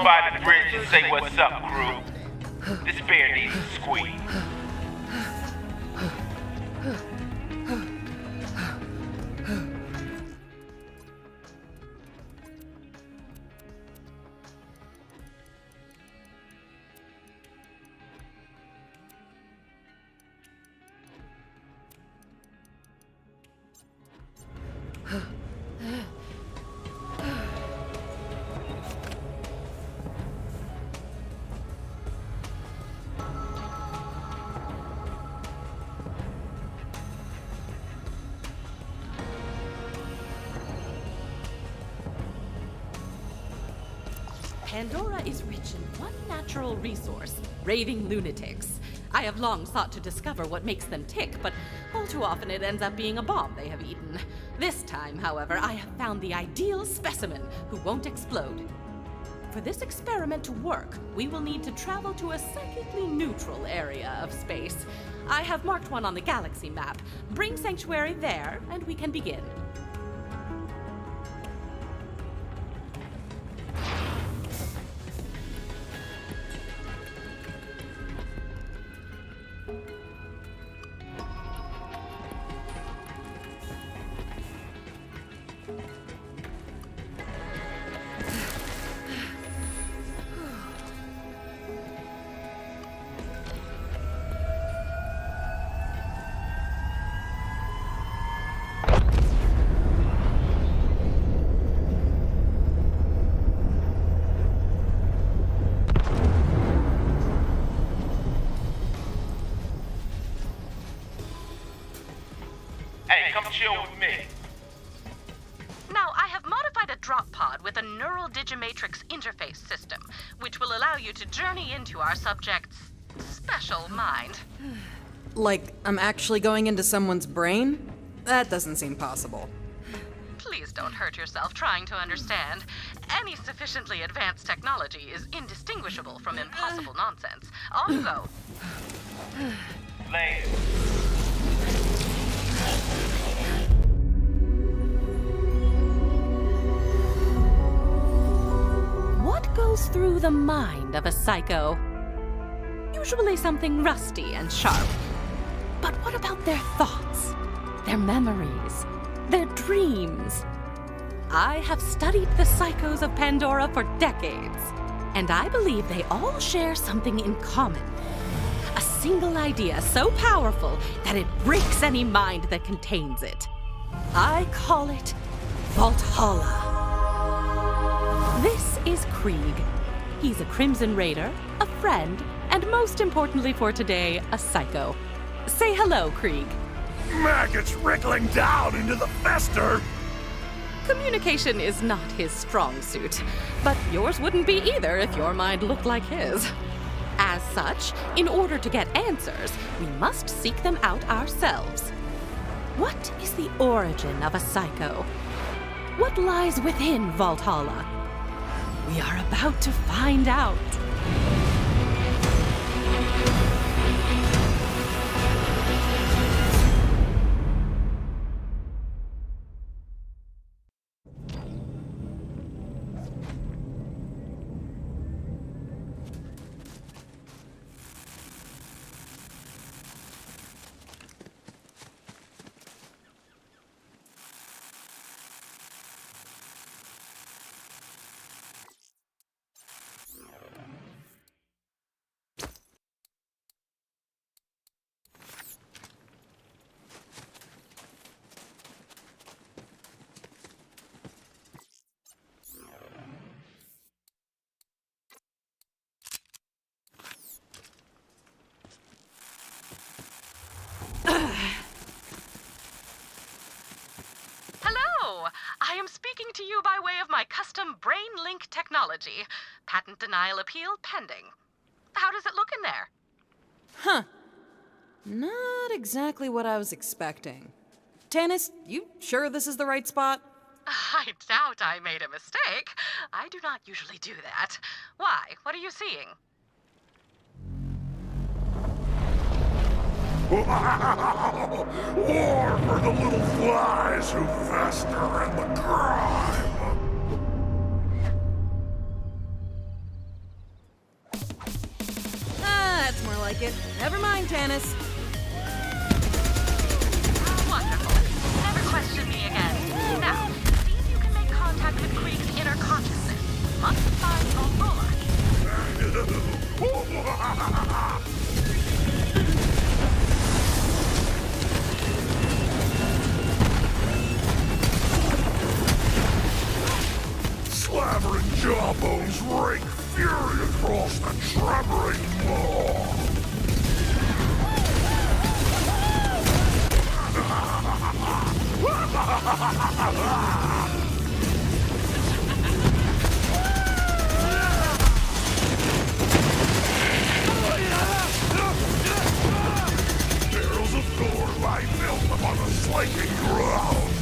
by the bridge and say what's up, crew. This bear needs a squeeze. Pandora is rich in one natural resource, raving lunatics. I have long sought to discover what makes them tick, but all too often it ends up being a bomb they have eaten. This time, however, I have found the ideal specimen who won't explode. For this experiment to work, we will need to travel to a psychically neutral area of space. I have marked one on the galaxy map. Bring Sanctuary there, and we can begin. Hey, come chill with me. Now, I have modified a drop pod with a neural digimatrix interface system, which will allow you to journey into our subject's special mind. Like, I'm actually going into someone's brain? That doesn't seem possible. Please don't hurt yourself trying to understand. Any sufficiently advanced technology is indistinguishable from impossible nonsense. On you go. Later. What goes through the mind of a psycho? Usually something rusty and sharp. But what about their thoughts, their memories, their dreams? I have studied the psychos of Pandora for decades, and I believe they all share something in common. A single idea so powerful that it breaks any mind that contains it. I call it Valhalla. This is Krieg. He's a Crimson Raider, a friend, and most importantly for today, a psycho. Say hello, Krieg. Maggots wriggling down into the fester! Communication is not his strong suit, but yours wouldn't be either if your mind looked like his. As such, in order to get answers, we must seek them out ourselves. What is the origin of a psycho? What lies within Valhalla? We are about to find out. Hello! I am speaking to you by way of my custom brain link technology. Patent denial appeal pending. How does it look in there? Huh. Not exactly what I was expecting. Tannis, you sure this is the right spot? I doubt I made a mistake. I do not usually do that. Why? What are you seeing? War for the little flies who fester in the grime! like it. Never mind, Tannis. Wonderful. Never question me again. Now, see if you can make contact with Krieg's inner consciousness. Must find Pandora. Slavering jawbones rake fury across the trembling maw. Barrels of gore lie built upon the slaking ground.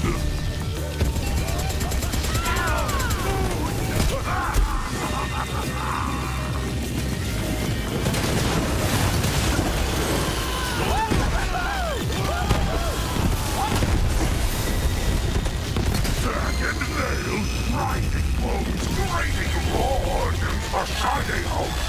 Grinding bones, grinding raw against the shining host.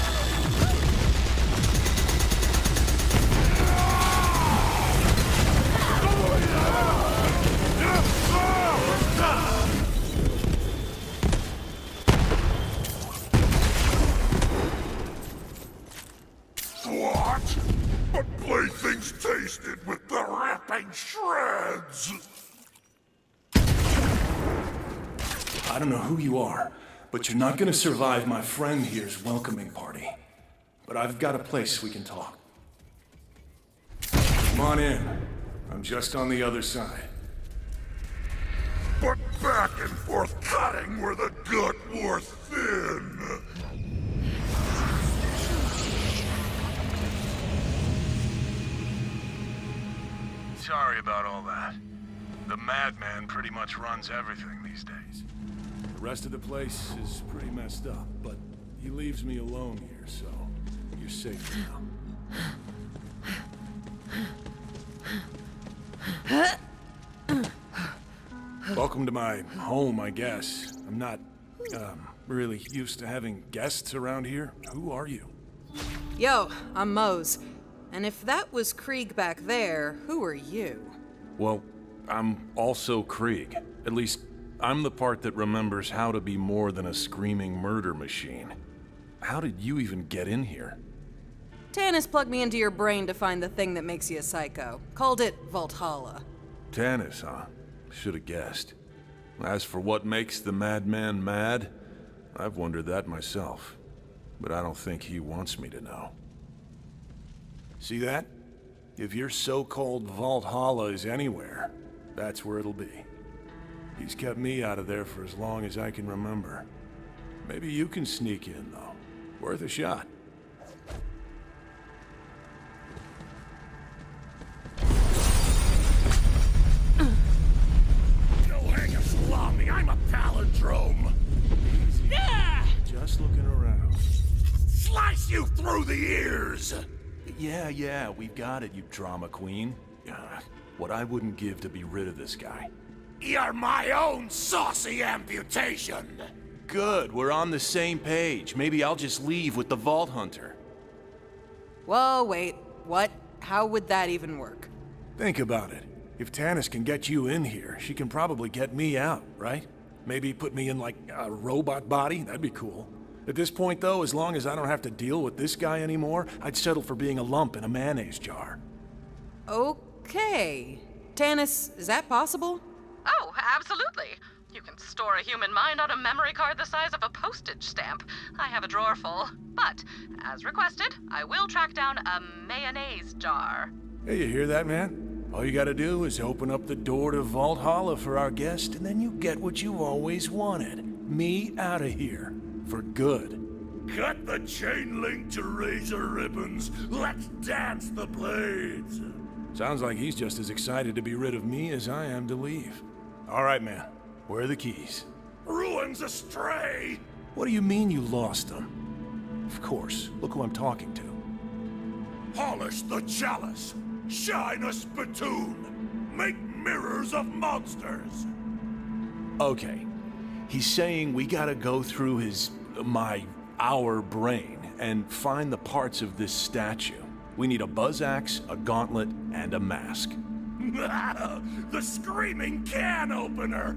What? But playthings tasted with the ripping shreds. I don't know who you are, but you're not gonna survive my friend here's welcoming party. But I've got a place we can talk. Come on in. I'm just on the other side. But back and forth cutting where the gut wore thin. Sorry about all that. The madman pretty much runs everything these days. The rest of the place is pretty messed up, but he leaves me alone here, so you're safe for now. Welcome to my home, I guess. I'm not, really used to having guests around here. Who are you? Yo, I'm Mose. And if that was Krieg back there, who are you? Well, I'm also Krieg. At least, I'm the part that remembers how to be more than a screaming murder machine. How did you even get in here? Tannis plugged me into your brain to find the thing that makes you a psycho. Called it Valhalla. Tannis, huh? Should've guessed. As for what makes the madman mad, I've wondered that myself. But I don't think he wants me to know. See that? If your so-called Valhalla is anywhere, that's where it'll be. He's kept me out of there for as long as I can remember. Maybe you can sneak in, though. Worth a shot. No hang a salami, I'm a palindrome. Yeah! Just looking around. Slice you through the ears! Yeah, we've got it, you drama queen. What I wouldn't give to be rid of this guy. You're my own saucy amputation! Good, we're on the same page. Maybe I'll just leave with the Vault Hunter. Whoa, wait. What? How would that even work? Think about it. If Tannis can get you in here, she can probably get me out, right? Maybe put me in, like, a robot body? That'd be cool. At this point, though, as long as I don't have to deal with this guy anymore, I'd settle for being a lump in a mayonnaise jar. Okay. Tannis, is that possible? Oh, absolutely. You can store a human mind on a memory card the size of a postage stamp. I have a drawer full. But, as requested, I will track down a mayonnaise jar. Hey, you hear that, man? All you gotta do is open up the door to Valhalla for our guest, and then you get what you've always wanted. Me out of here. For good. Cut the chain link to razor ribbons. Let's dance the blades. Sounds like he's just as excited to be rid of me as I am to leave. All right, man. Where are the keys? Ruins astray. What do you mean you lost them? Of course. Look who I'm talking to. Polish the chalice. Shine a spittoon. Make mirrors of monsters. Okay. He's saying we gotta go through our brain and find the parts of this statue. We need a buzz axe, a gauntlet, and a mask. The screaming can opener!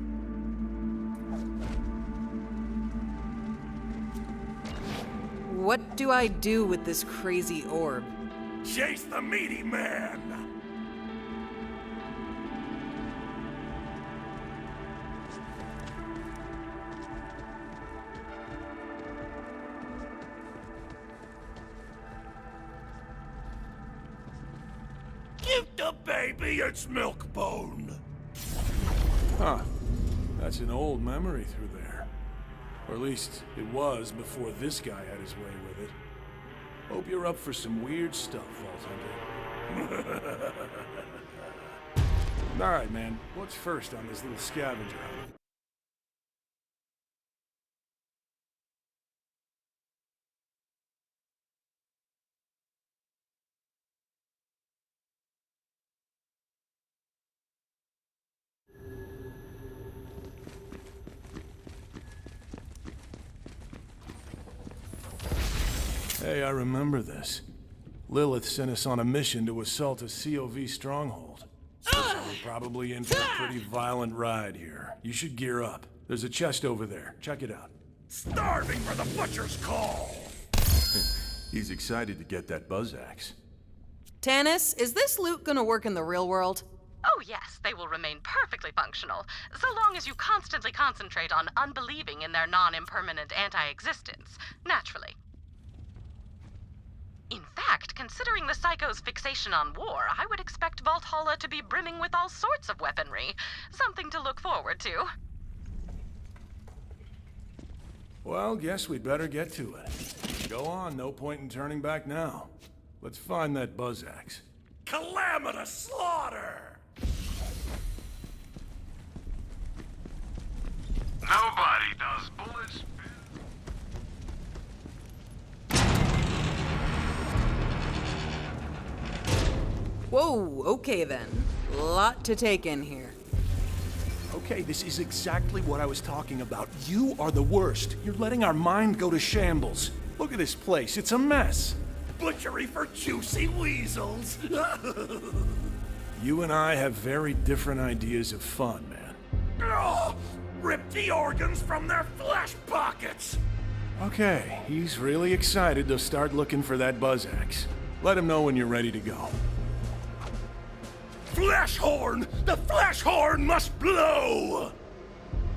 What do I do with this crazy orb? Chase the meaty man! Give the baby its milk bone! Huh. That's an old memory through there. Or at least, it was before this guy had his way with it. Hope you're up for some weird stuff, Vault Hunter. Alright, man. What's first on this little scavenger hunt? Hey, I remember this. Lilith sent us on a mission to assault a COV stronghold. So we're probably in for a pretty violent ride here. You should gear up. There's a chest over there. Check it out. Starving for the butcher's call! He's excited to get that buzz axe. Tanis, is this loot gonna work in the real world? Oh, yes, they will remain perfectly functional, so long as you constantly concentrate on unbelieving in their non-impermanent anti-existence, naturally. In fact, considering the Psycho's fixation on war, I would expect Valhalla to be brimming with all sorts of weaponry. Something to look forward to. Well, guess we'd better get to it. Go on, no point in turning back now. Let's find that buzz axe. Calamitous slaughter! Nobody does bullets. Whoa, okay then. Lot to take in here. Okay, this is exactly what I was talking about. You are the worst. You're letting our mind go to shambles. Look at this place. It's a mess. Butchery for juicy weasels! You and I have very different ideas of fun, man. Ugh, rip the organs from their flesh pockets! Okay, he's really excited to start looking for that buzz axe. Let him know when you're ready to go. Flesh horn! The flesh horn must blow!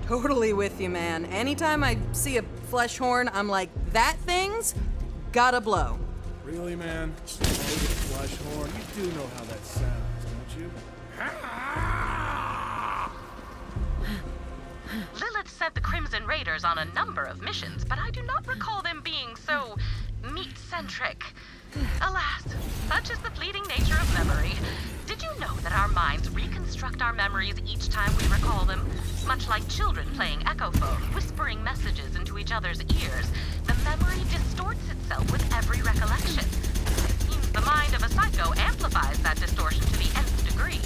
Totally with you, man. Anytime I see a flesh horn, I'm like, that thing's gotta blow. Really, man? Oh, the flesh horn. You do know how that sounds, don't you? Lilith sent the Crimson Raiders on a number of missions, but I do not recall them being so meat-centric. Alas, such is the fleeting nature of memory. Did you know that our minds reconstruct our memories each time we recall them? Much like children playing echophones, whispering messages into each other's ears, the memory distorts itself with every recollection. It seems the mind of a psycho amplifies that distortion to the nth degree.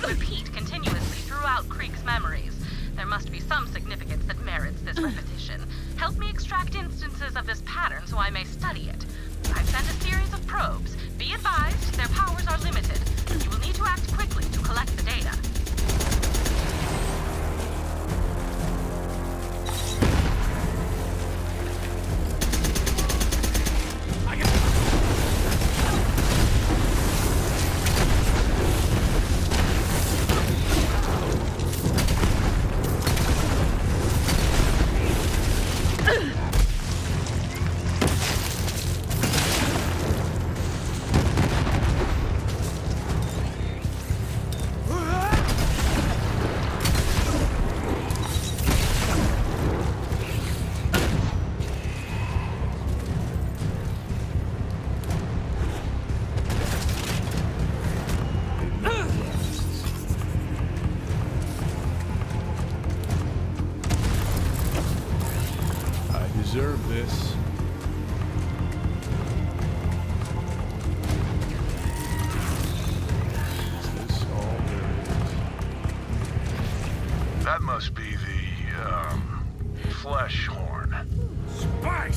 Repeat continuously throughout Krieg's memories. There must be some significance that merits this repetition. Help me extract instances of this pattern so I may study it. I've sent a series of probes. Be advised, their powers are limited. You will need to act quickly to collect the data.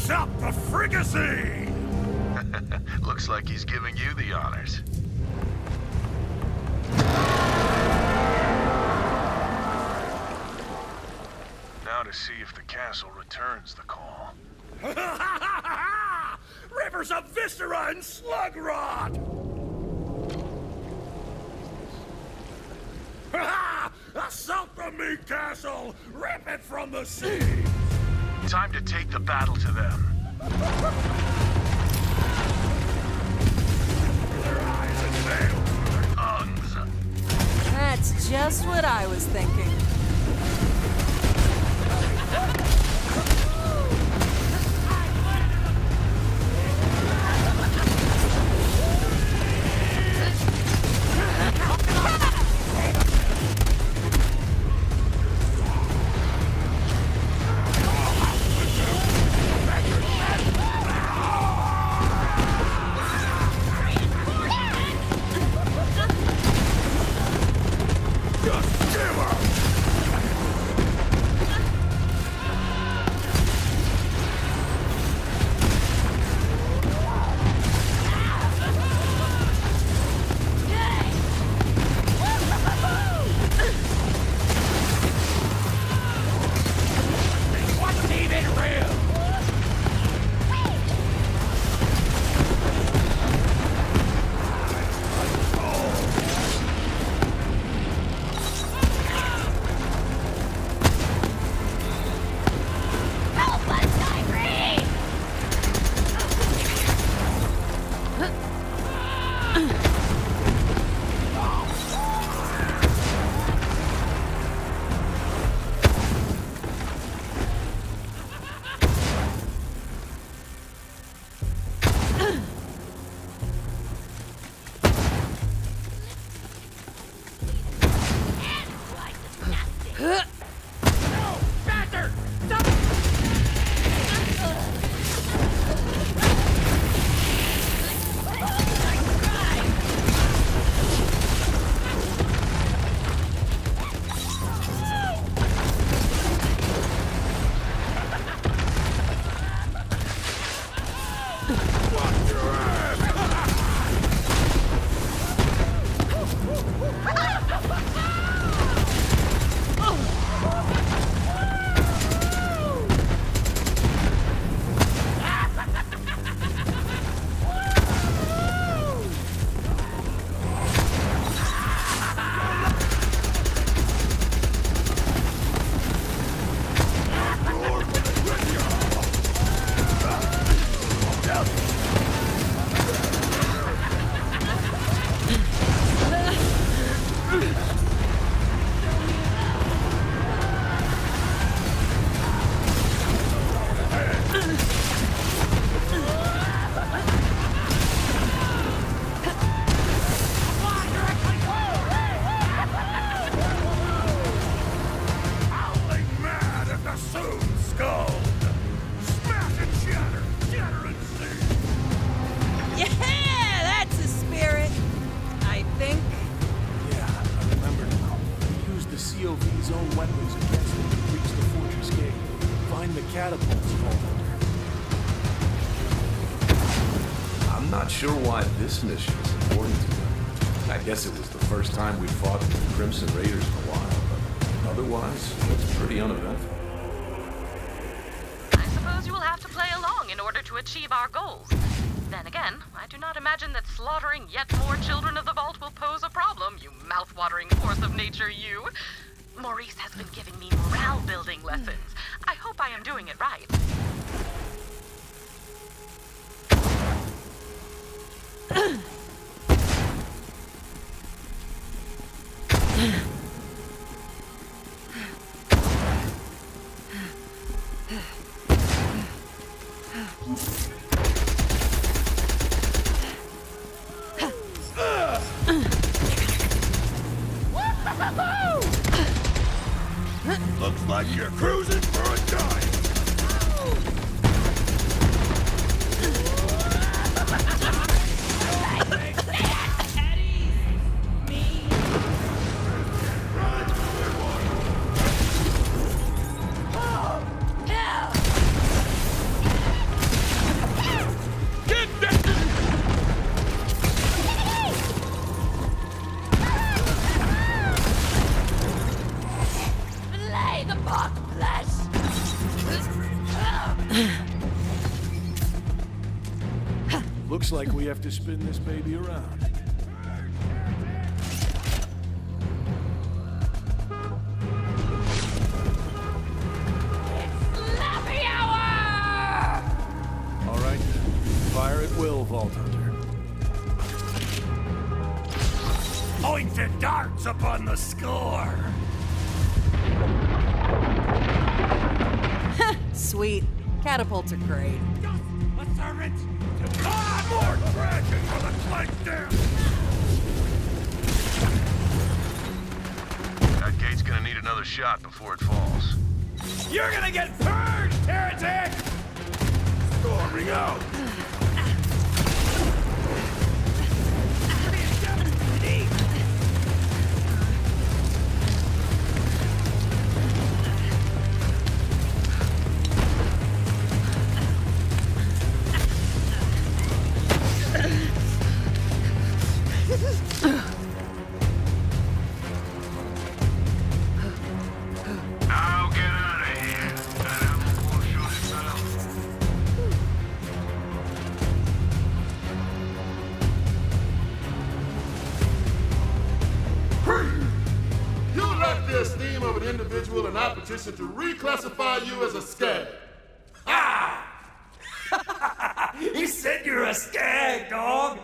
Sup the fricassee! Looks like he's giving you the honors. Now to see if the castle returns the call. Rivers of viscera and slug rot! Assault the meat castle! Rip it from the sea! Time to take the battle to them. Their eyes and nails for their tongues! That's just what I was thinking. I'm not sure why this mission is important to them. I guess it was the first time we fought the Crimson Raiders in a while, but otherwise, it's pretty uneventful. I suppose you will have to play along in order to achieve our goals. Then again, I do not imagine that slaughtering yet more children of the Vault will pose a problem, you mouth-watering force of nature, you. Maurice has been giving me morale-building lessons. I hope I am doing it right. Looks like you're cruising for a dive. Looks like we have to spin this baby around. All right, fire at will, Vault Hunter. Point the darts upon the score! Sweet. Catapults are great. A servant! Ah, more traction for the Clank Dam! That gate's gonna need another shot before it falls. You're gonna get purged, heretic! Storming out! Now get out of here. That ammo won't shoot itself. You lack the esteem of an individual, and I petition to reclassify you as a skag. He said you're a skag, dog!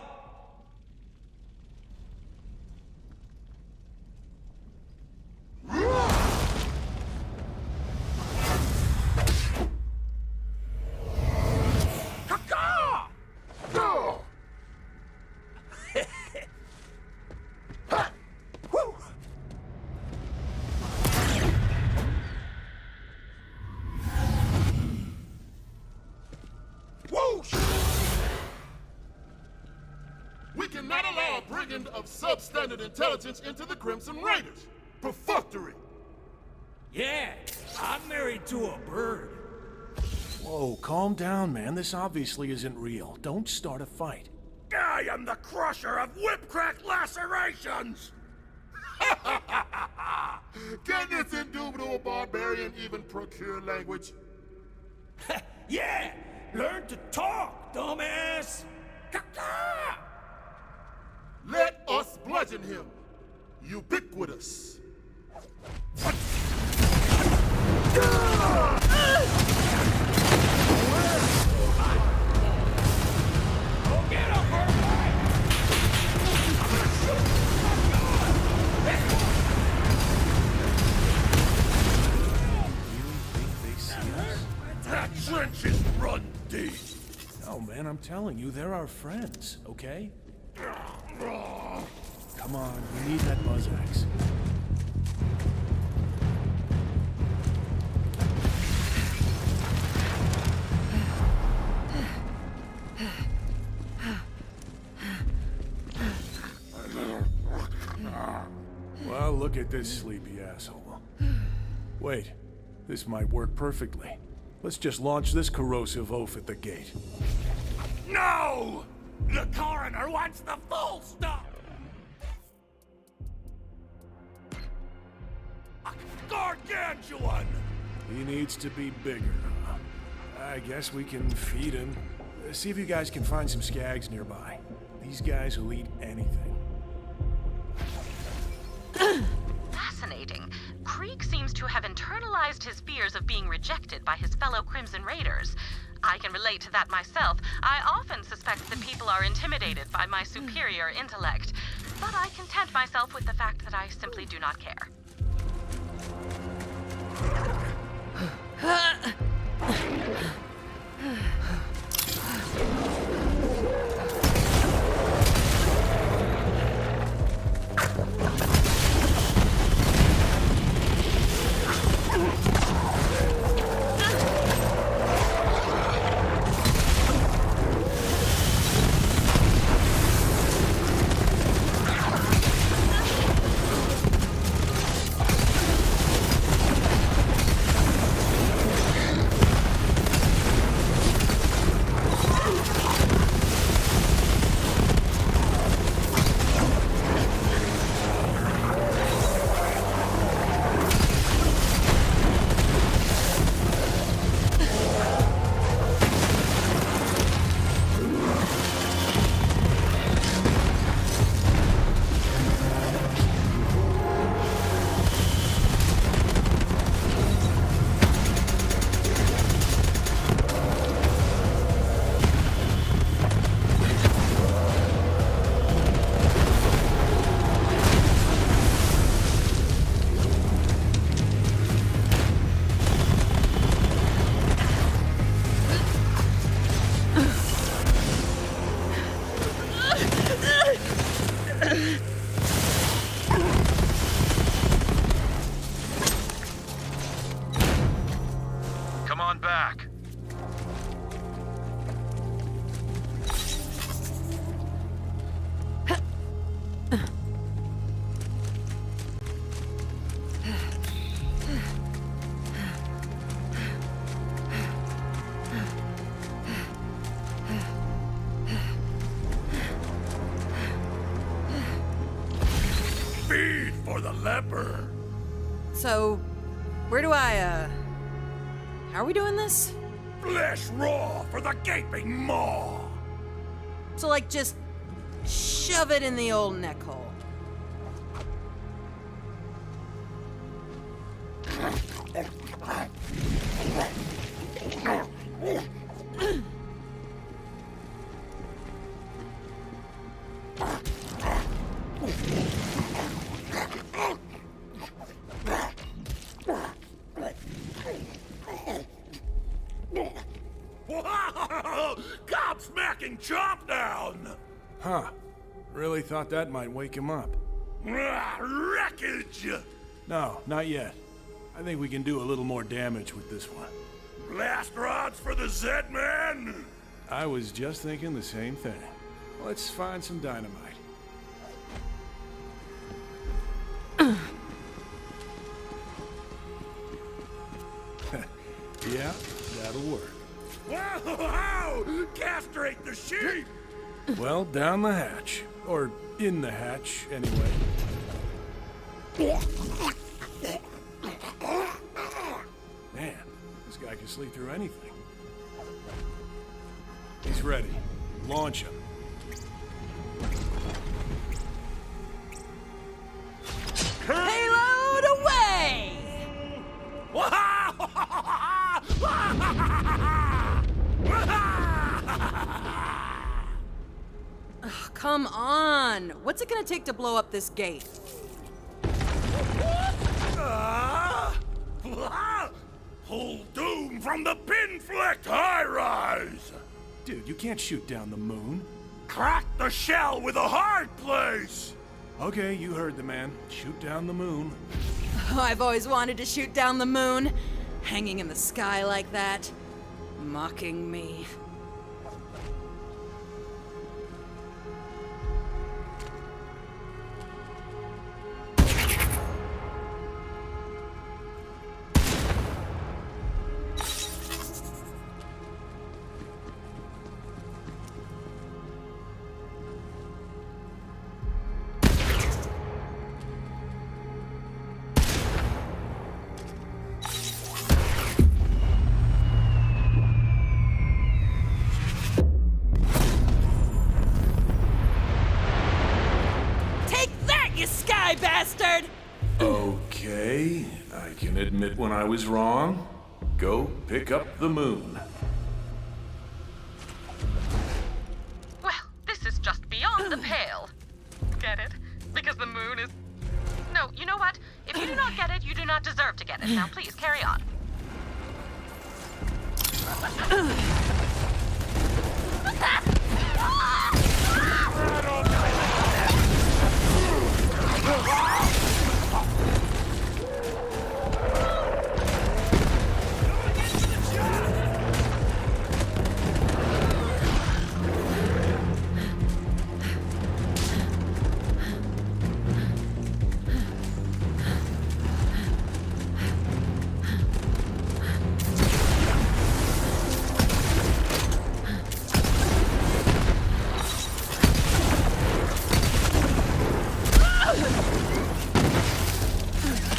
We cannot allow a brigand of substandard intelligence into the Crimson Raiders. Perfunctory. Yeah, I'm married to a bird. Whoa, calm down, man. This obviously isn't real. Don't start a fight. I am the crusher of whip-crack lacerations! Can this indubitable barbarian even procure language? Yeah! Learn to talk, dumbass! Let us bludgeon him. Ubiquitous. Go get him, Birdie! That trench is run deep! No, man, I'm telling you, they're our friends, okay? Come on, we need that buzz axe. Well, look at this sleepy asshole. Wait, this might work perfectly. Let's just launch this corrosive oaf at the gate. No! The coroner wants the full stop! A gargantuan! He needs to be bigger. I guess we can feed him. See if you guys can find some skags nearby. These guys will eat anything. Fascinating. Krieg seems to have internalized his fears of being rejected by his fellow Crimson Raiders. I can relate to that myself. I often suspect that people are intimidated by my superior intellect, but I content myself with the fact that I simply do not care. for the leper. So, where do I, how are we doing this? Flesh raw for the gaping maw. So, like, just shove it in the old neck hole. Wow! Gobsmacking chomp down! Huh. Really thought that might wake him up. Wreckage! No, not yet. I think we can do a little more damage with this one. Blast rods for the Z-Man! I was just thinking the same thing. Let's find some dynamite. Yeah, that'll work. Wow! Castrate the sheep! Well, down the hatch. Or in the hatch, anyway. Man, this guy can sleep through anything. He's ready. Launch him. Payload away! Ugh, come on! What's it gonna take to blow up this gate? Pull doom from the pin-flecked high-rise! Dude, you can't shoot down the moon. Crack the shell with a hard place! Okay, you heard the man. Shoot down the moon. Oh, I've always wanted to shoot down the moon. Hanging in the sky like that. Mocking me. You sky bastard! Okay, I can admit when I was wrong. Go pick up the moon. Well, this is just beyond the pale. Get it? Because the moon is... No, you know what? If you do not get it, you do not deserve to get it. Now please, carry on.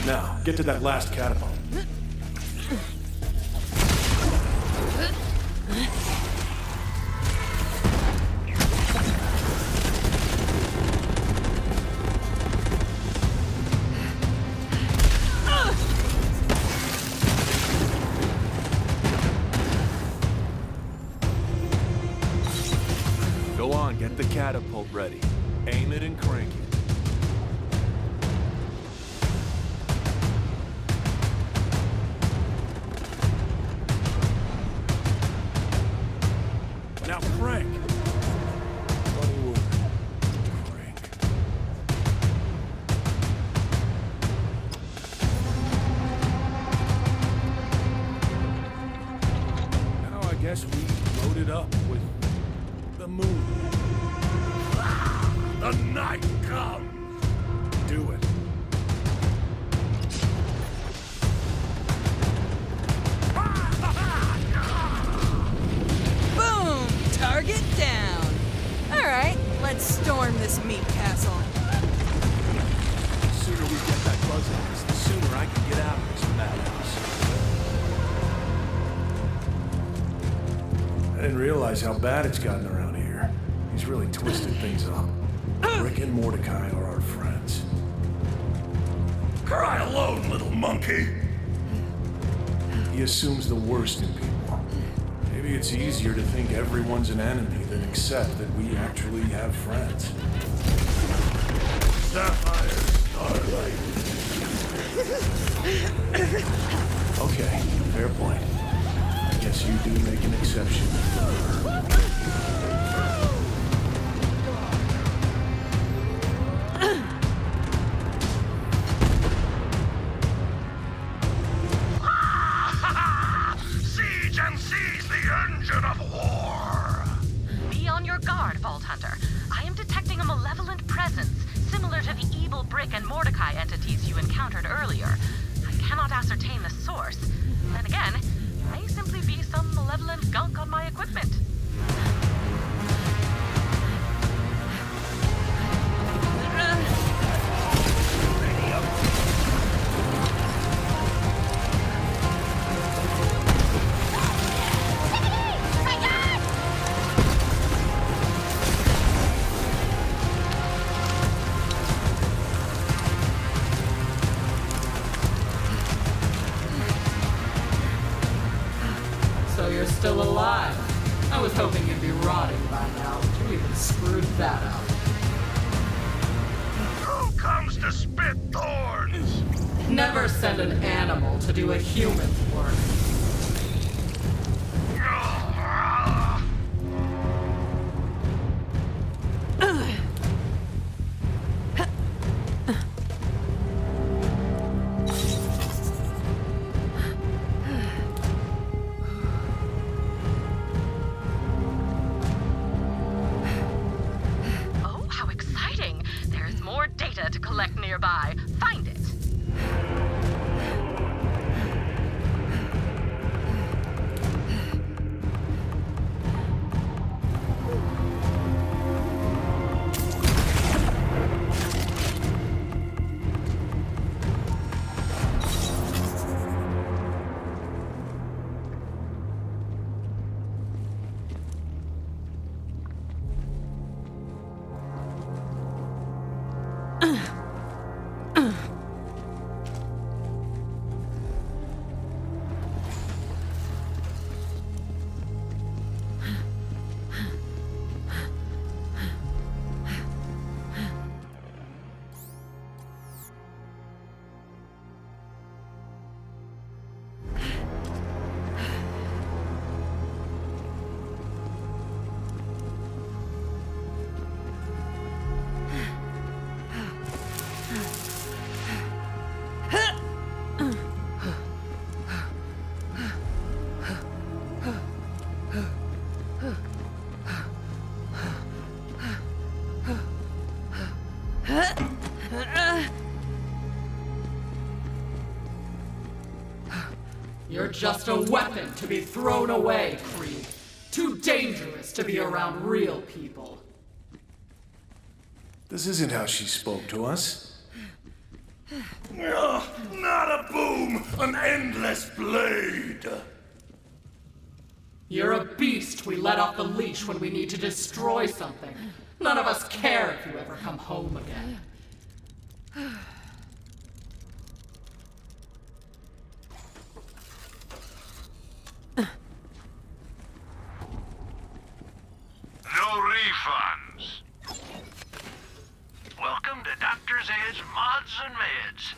Now, get to that last catapult. Go on, get the catapult ready. Aim it and crank it. Now crank! Funny word. Crank. Now I guess we load it up with the moon. The night comes! Do it. Boom! Target down. Alright, let's storm this meat castle. The sooner we get buzzing, the sooner I can get out of this madhouse. I didn't realize how bad it's gotten around here. He's really twisted things up. Rick and Mordecai are our friends. Cry alone, little monkey. He assumes the worst in people. Maybe it's easier to think everyone's an enemy than accept that we actually have friends. Sapphire Starlight. Okay, fair point. I guess you do make an exception for her. Siege and seize the engine of war! Be on your guard, Vault Hunter. I am detecting a malevolent presence, similar to the evil Brick and Mordecai entities you encountered earlier. I cannot ascertain the source. Then again, it may simply be some malevolent gunk on my equipment. So you're still alive. I was hoping you'd be rotting by now, but you even screwed that up. Who comes to spit thorns? Never send an animal to do a human's work. Oh, how exciting! There's more data to collect nearby. Find it. You're just a weapon to be thrown away, Krieg. Too dangerous to be around real people. This isn't how she spoke to us. Ugh, not a boom, an endless blade. You're a beast we let off the leash when we need to destroy something. None of us care if you ever come home again. No refunds. Welcome to Doctor's Ed's Mods and Meds.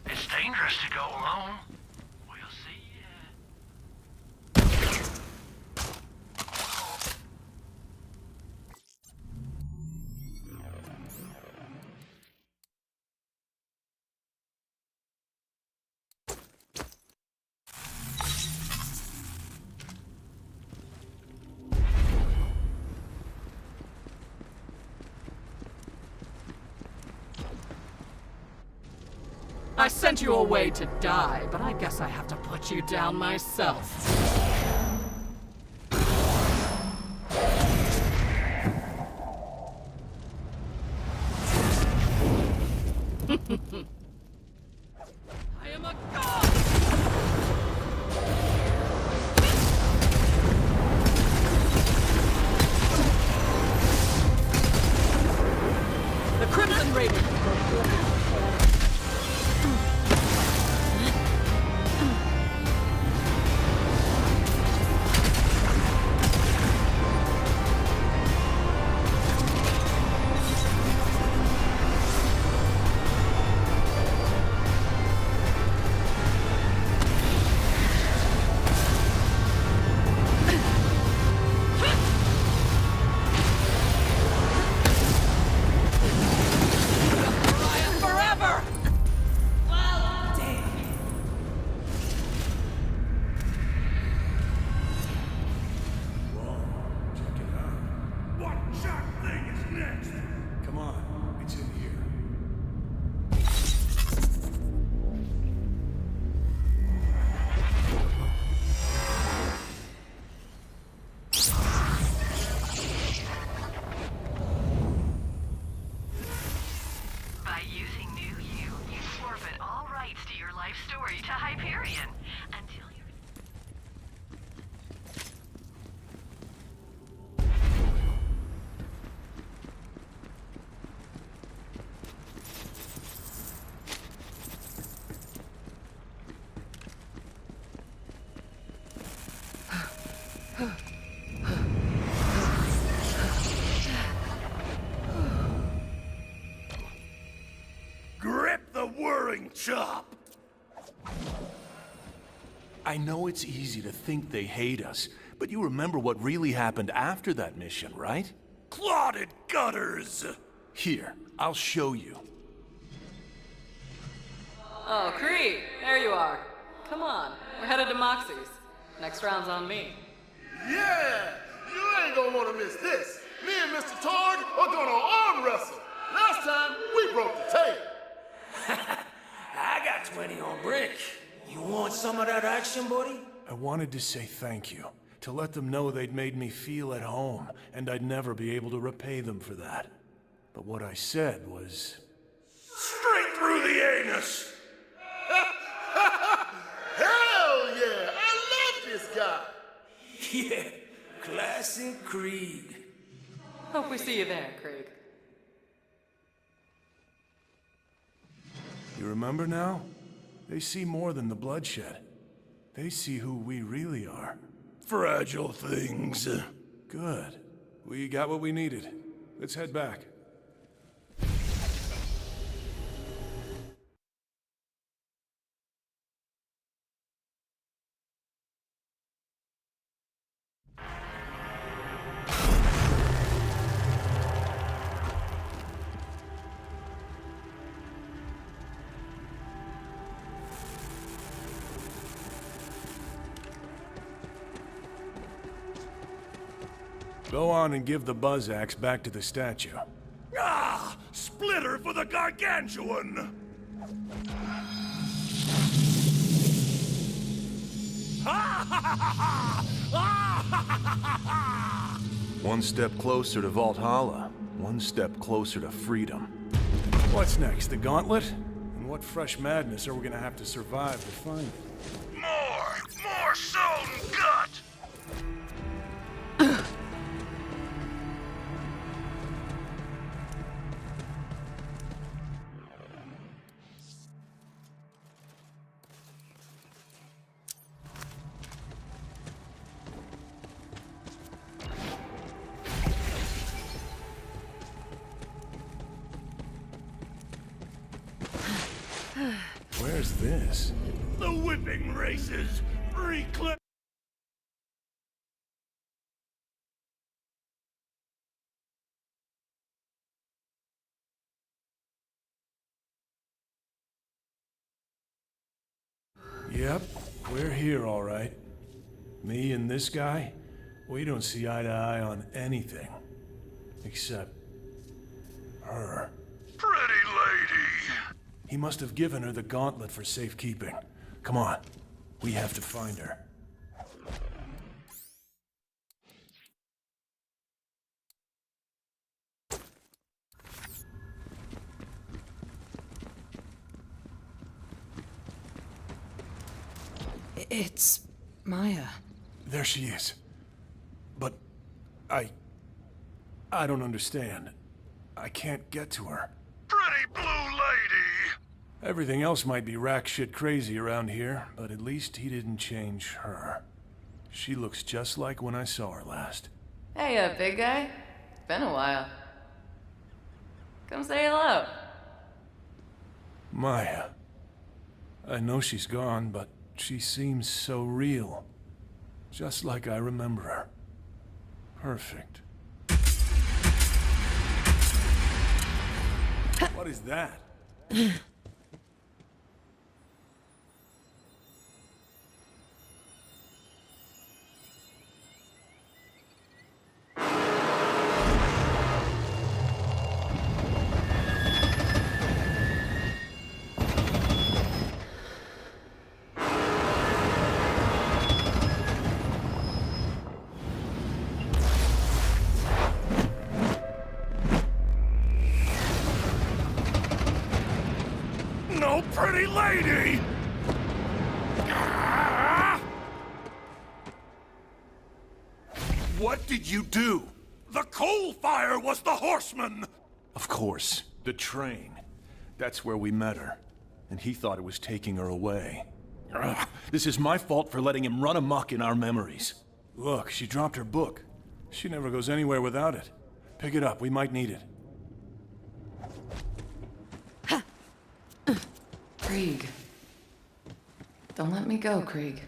It's dangerous to go alone. We'll see ya. I sent you away to die, but I guess I have to put you down myself. I am a god! The Crimson Raven! Grip the whirring chop! I know it's easy to think they hate us, but you remember what really happened after that mission, right? Clotted gutters! Here, I'll show you. Oh, Krieg, there you are. Come on, we're headed to Moxie's. Next round's on me. Yeah! You ain't gonna wanna miss this. Me and Mr. Targ are gonna arm wrestle. Last time, we broke the tail. I got 20 on brick. You want some of that action, buddy? I wanted to say thank you, to let them know they'd made me feel at home, and I'd never be able to repay them for that. But what I said was... Straight through the anus! Hell yeah! I love this guy! Yeah, classic Krieg. Hope we see you there, Krieg. You remember now? They see more than the bloodshed. They see who we really are. Fragile things. Good. We got what we needed. Let's head back. Go on and give the buzz axe back to the statue. Ah! Splitter for the gargantuan! One step closer to Valhalla, one step closer to freedom. What's next, the gauntlet? And what fresh madness are we gonna have to survive to find it? More soul and gut! Where's this? The whipping races! Reclaim. Yep, we're here all right. Me and this guy, we don't see eye to eye on anything. Except... her. Pretty lady! He must have given her the gauntlet for safekeeping. Come on, we have to find her. It's Maya. There she is. But I don't understand. I can't get to her. Pretty blue lady! Everything else might be rack shit crazy around here, but at least he didn't change her. She looks just like when I saw her last. Hey, big guy. Been a while. Come say hello. Maya. I know she's gone, but she seems so real. Just like I remember her. Perfect. What is that? No pretty lady! Ah! What did you do? The coal fire was the horseman! Of course, the train. That's where we met her. And he thought it was taking her away. Ugh, this is my fault for letting him run amok in our memories. Look, she dropped her book. She never goes anywhere without it. Pick it up, we might need it. Krieg. Don't let me go, Krieg.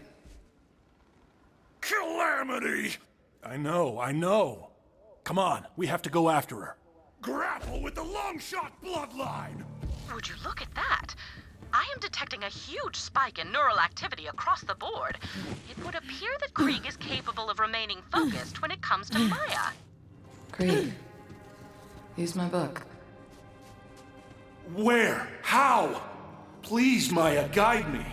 Calamity! I know. Come on, we have to go after her. Grapple with the long-shot bloodline! Would you look at that? I am detecting a huge spike in neural activity across the board. It would appear that Krieg is capable of remaining focused when it comes to Maya. Krieg. Use my book. Where? How? Please, Maya, guide me.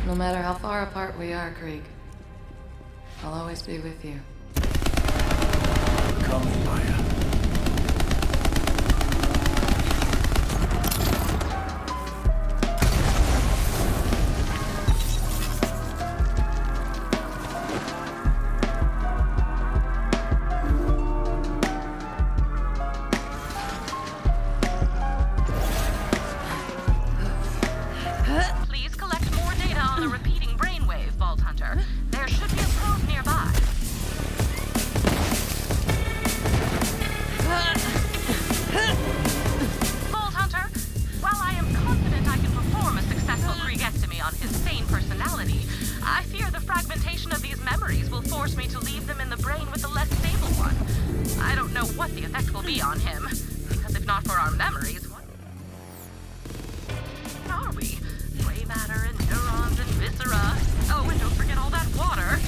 No matter how far apart we are, Krieg, I'll always be with you. Come, Maya. Please collect more data on the repeating brainwave, Vault Hunter. There should be a probe nearby. Vault Hunter, while I am confident I can perform a successful Kriegectomy on his sane personality, I fear the fragmentation of these memories will force me to leave them in the brain with the less stable one. I don't know what the effect will be on him, because if not for our memories, what are we? Gray matter and neurons and viscera. Oh, and don't forget all that water.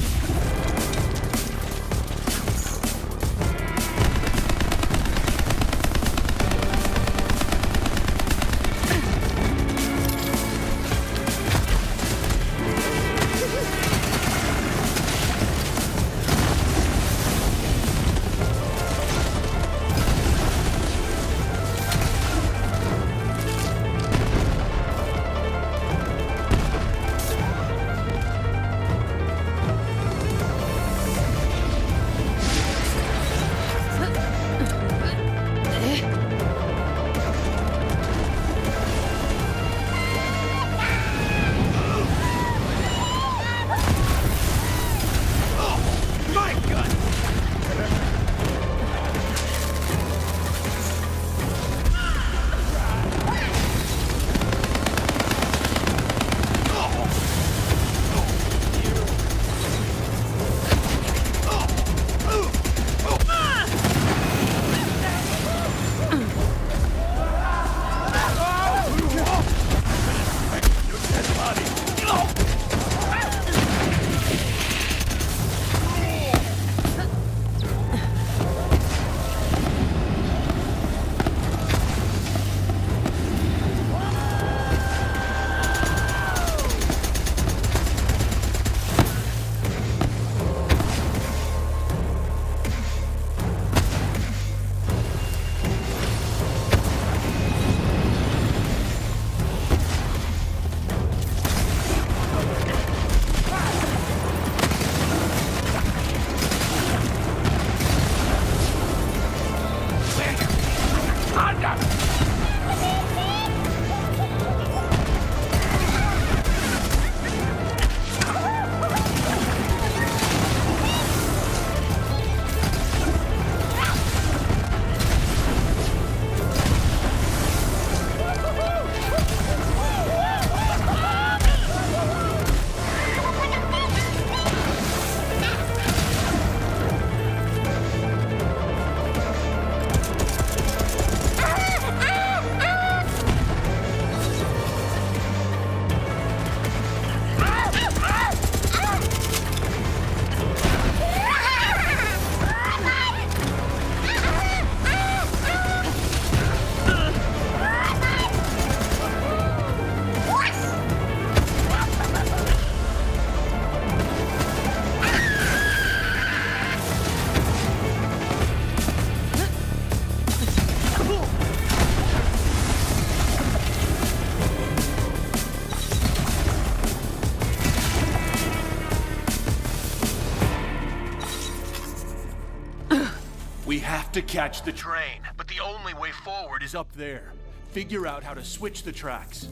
We have to catch the train, but the only way forward is up there. Figure out how to switch the tracks.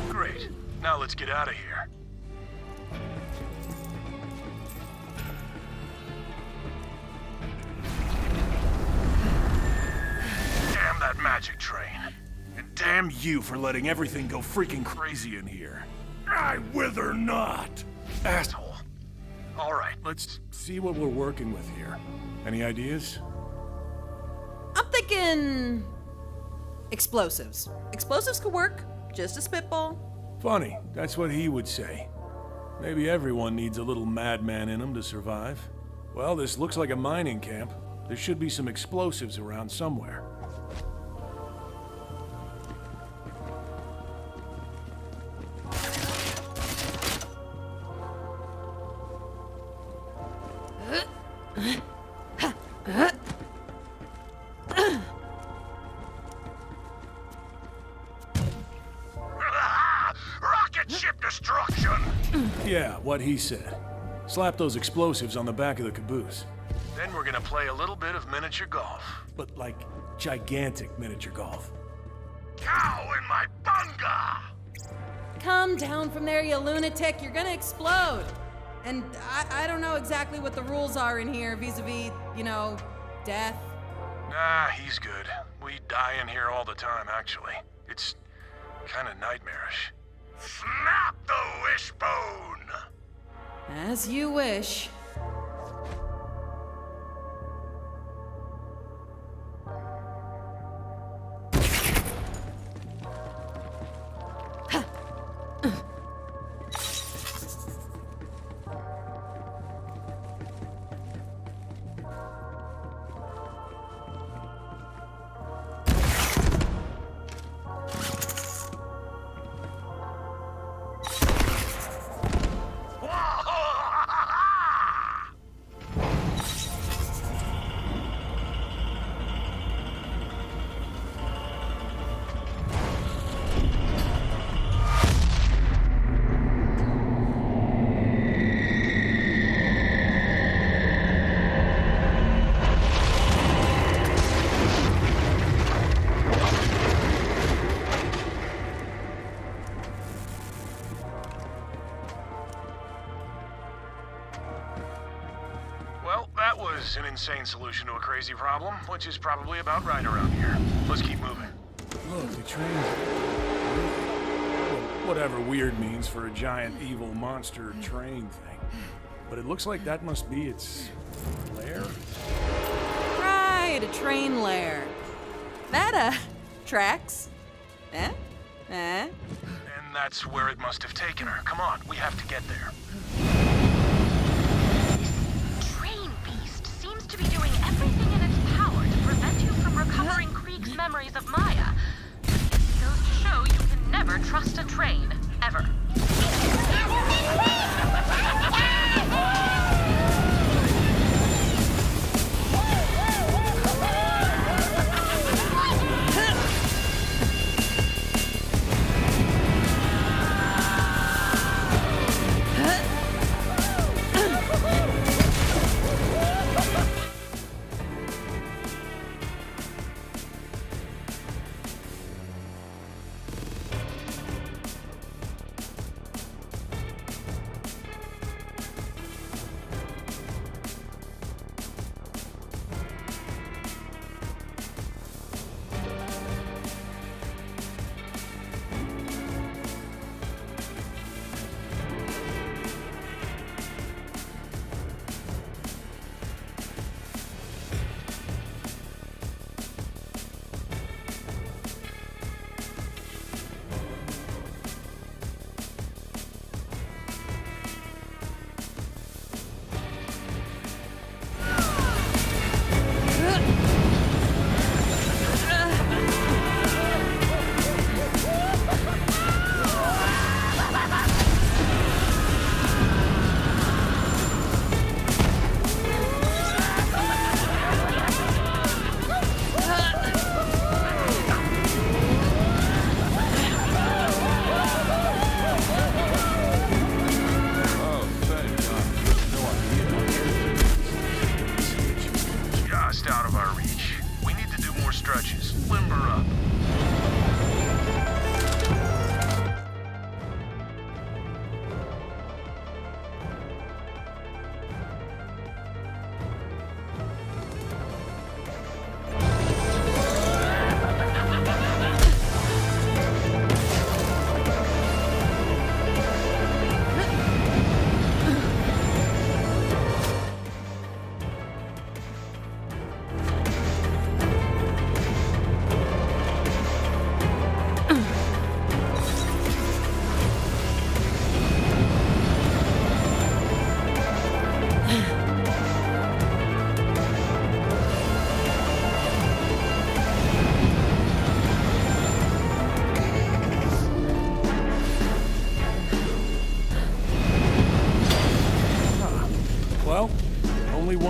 Great. Now let's get out of here. Damn that magic train. And damn you for letting everything go freaking crazy in here. I wither not. Asshole. All right, let's see what we're working with here. Any ideas? I'm thinking explosives. Explosives could work. Just a spitball. Funny, that's what he would say. Maybe everyone needs a little madman in them to survive. Well, this looks like a mining camp. There should be some explosives around somewhere. Rocket ship destruction! Yeah, what he said. Slap those explosives on the back of the caboose. Then we're gonna play a little bit of miniature golf. But like, gigantic miniature golf. Cow in my bunga! Come down from there, you lunatic. You're gonna explode. And I don't know exactly what the rules are in here vis-a-vis, you know, death. Nah, he's good. We die in here all the time, actually. It's kind of nightmarish. Snap the wishbone! As you wish. An insane solution to a crazy problem, which is probably about right around here. Let's keep moving. Look, the train. Well, whatever weird means for a giant evil monster train thing. But it looks like that must be its lair? Right, a train lair. That, tracks. Eh? And that's where it must have taken her. Come on, we have to get there. Everything in its power to prevent you from recovering Krieg's memories of Maya. It goes to show you can never trust a train, ever.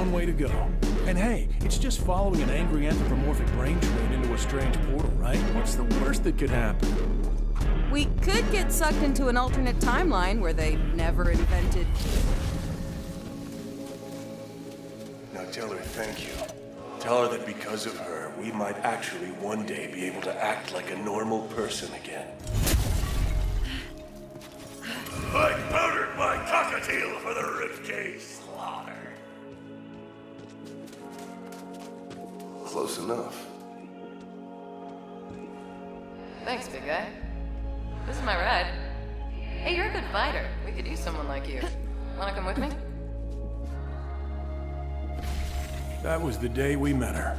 one way to go. And hey, it's just following an angry anthropomorphic brain train into a strange portal, right? What's the worst that could happen? We could get sucked into an alternate timeline where they never invented... Now tell her thank you. Tell her that because of her, we might actually one day be able to act like a normal person again. I powdered my cockatiel for the ribcage slaughter. Close enough. Thanks, big guy. This is my ride. Hey, you're a good fighter. We could use someone like you. Wanna come with me? That was the day we met her.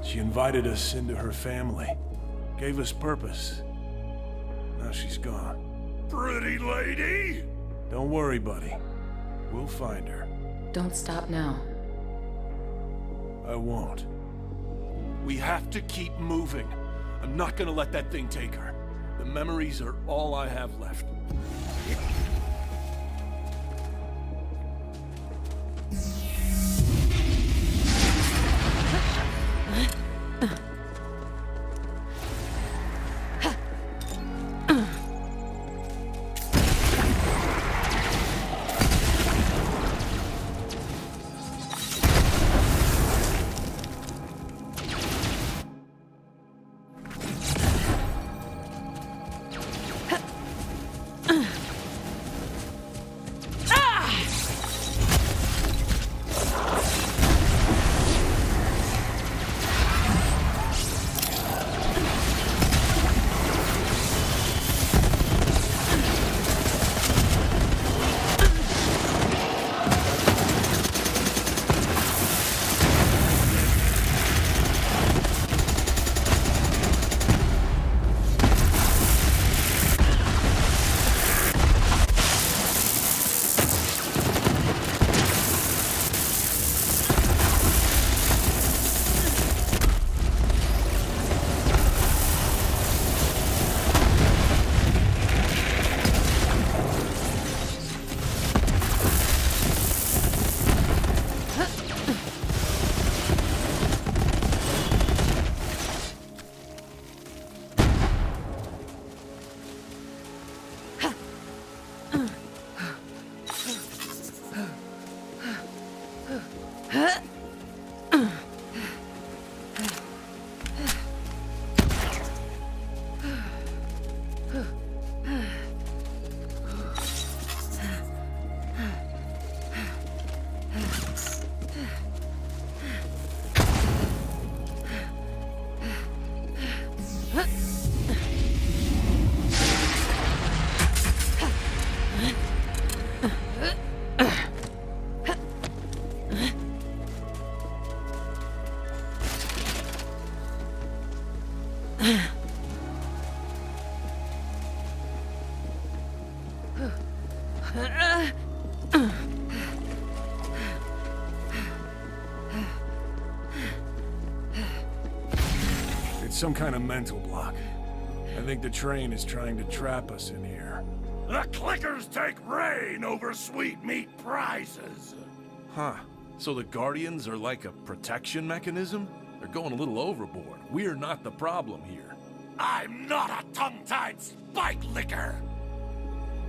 She invited us into her family. Gave us purpose. Now she's gone. Pretty lady? Don't worry, buddy. We'll find her. Don't stop now. I won't. We have to keep moving. I'm not gonna let that thing take her. The memories are all I have left. It's some kind of mental block. I think the train is trying to trap us in here. The clickers take reign over sweet meat prizes. Huh. So the Guardians are like a protection mechanism? They're going a little overboard. We're not the problem here. I'm not a tongue-tied spike licker.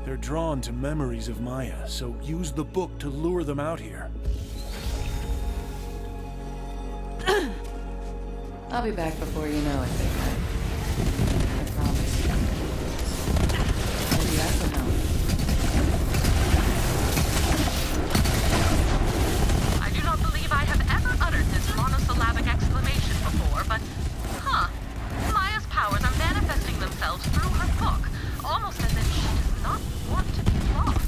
They're drawn to memories of Maya, so use the book to lure them out here. I'll be back before you know it, big guy. I promise. Maybe I can help. I do not believe I have ever uttered this monosyllabic exclamation before, but... Maya's powers are manifesting themselves through her book, almost as if she does not want to be lost.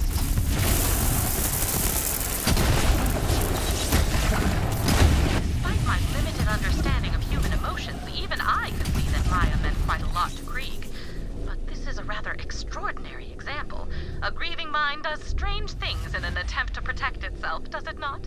Despite my limited understanding of human emotions, even I could see that Maya meant quite a lot to Krieg. But this is a rather extraordinary example. A grieving mind does strange things in an attempt to protect itself, does it not?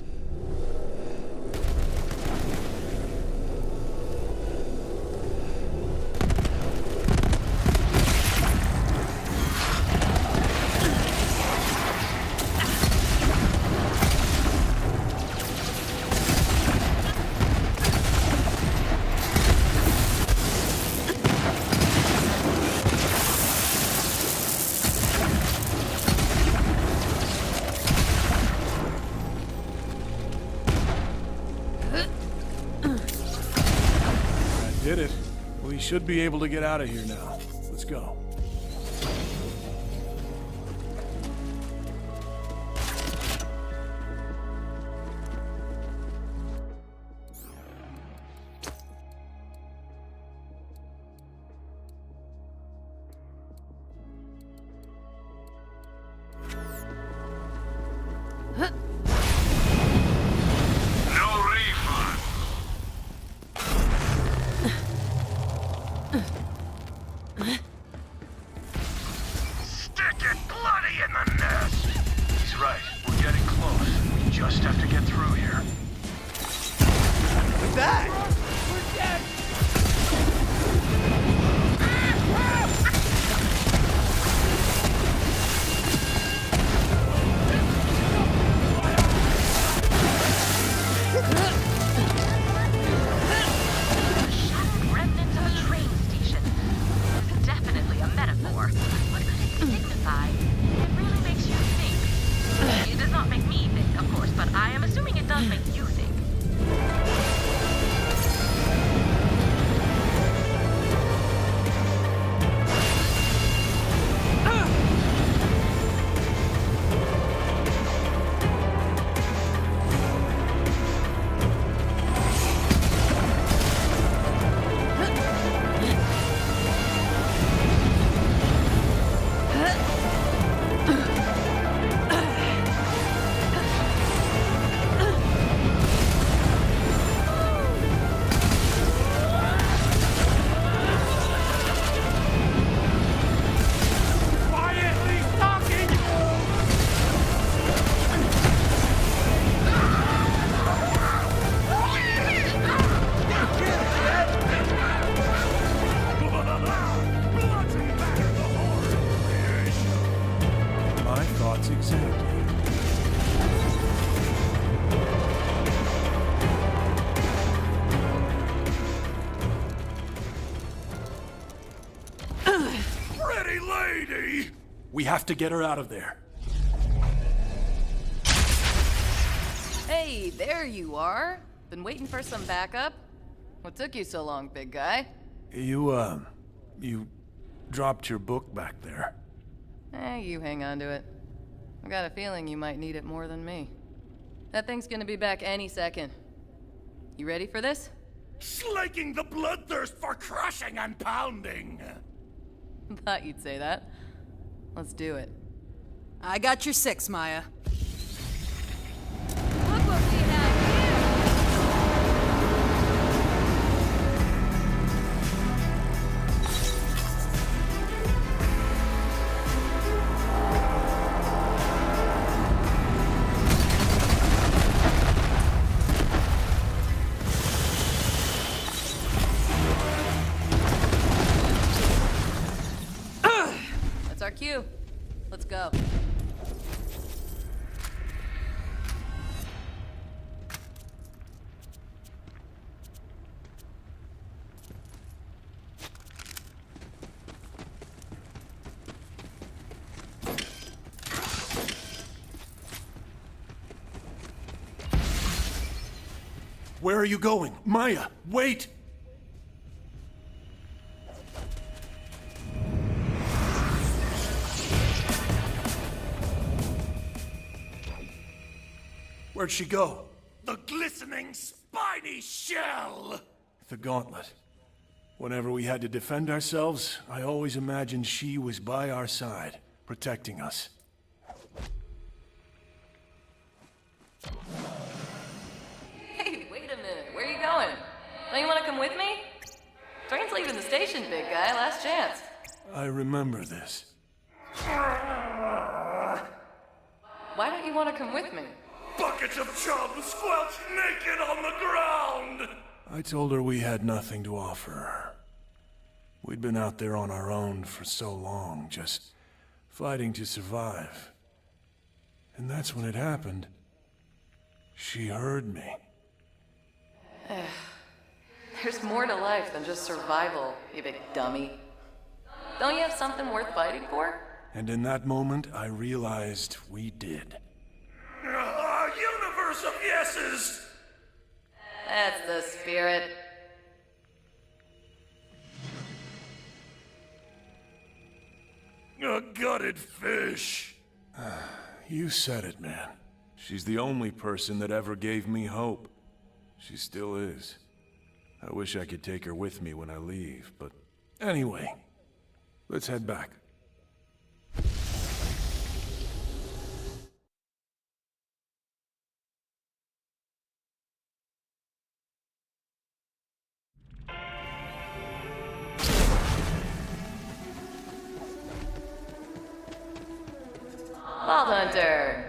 should be able to get out of here now. Let's go. We have to get her out of there. Hey, there you are. Been waiting for some backup? What took you so long, big guy? You dropped your book back there. You hang on to it. I've got a feeling you might need it more than me. That thing's gonna be back any second. You ready for this? Slaking the bloodthirst for crushing and pounding. Thought you'd say that. Let's do it. I got your 6, Maya. Look what we have That's our cue. Let's go. Where are you going? Maya, wait! Where'd she go? The glistening, spiny shell! The gauntlet. Whenever we had to defend ourselves, I always imagined she was by our side, protecting us. Hey, wait a minute. Where are you going? Don't you want to come with me? Train's leaving the station, big guy. Last chance. I remember this. Why don't you want to come with me? Buckets of chum squelched naked on the ground! I told her we had nothing to offer her. We'd been out there on our own for so long, just fighting to survive. And that's when it happened. She heard me. There's more to life than just survival, you big dummy. Don't you have something worth fighting for? And in that moment, I realized we did. A universe of yeses! That's the spirit. A gutted fish. You said it, man. She's the only person that ever gave me hope. She still is. I wish I could take her with me when I leave, but anyway, let's head back. Vault Hunter!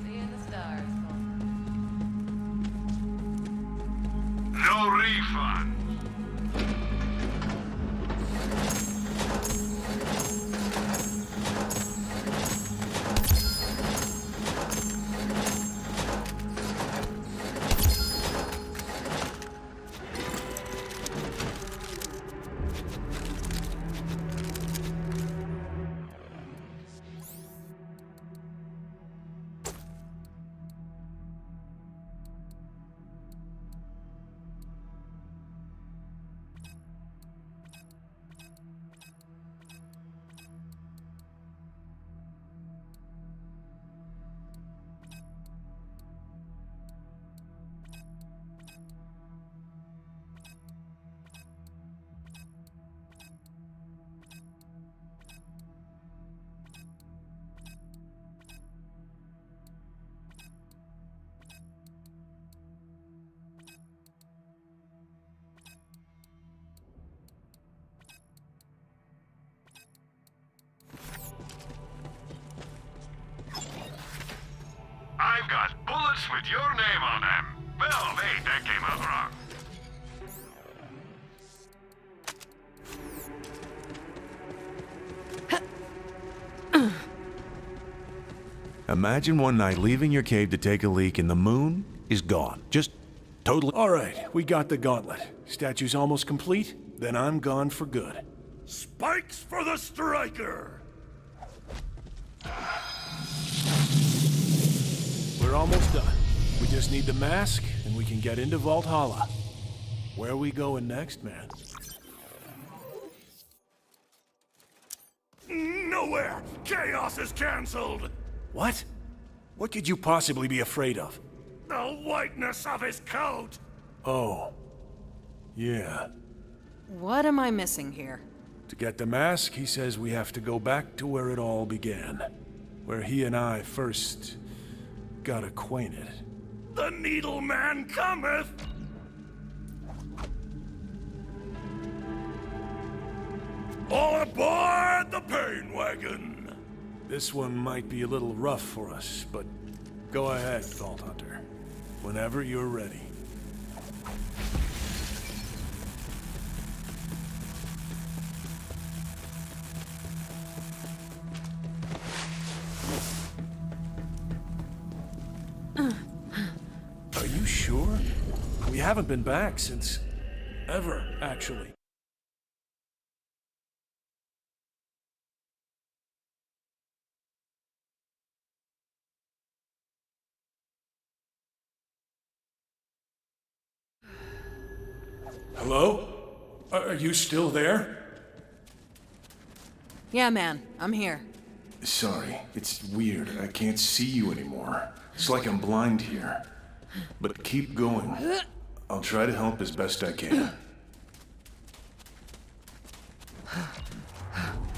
Seeing the stars. No refund. I've got bullets with your name on them. Well, wait, that came out wrong. Imagine one night leaving your cave to take a leak and the moon is gone. Just totally. All right, we got the gauntlet. Statue's almost complete, then I'm gone for good. Spikes for the striker! We're almost done. We just need the mask, and we can get into Valhalla. Where are we going next, man? Nowhere! Chaos is cancelled! What? What could you possibly be afraid of? The whiteness of his coat! Oh. Yeah. What am I missing here? To get the mask, he says we have to go back to where it all began. Where he and I first got acquainted. The Needle Man cometh! All aboard the pain wagon! This one might be a little rough for us, but go ahead, Vault Hunter. Whenever you're ready. Are you sure? We haven't been back since ever, actually. Hello? Are you still there? Yeah, man, I'm here. Sorry, it's weird. I can't see you anymore. It's like I'm blind here. But keep going. I'll try to help as best I can.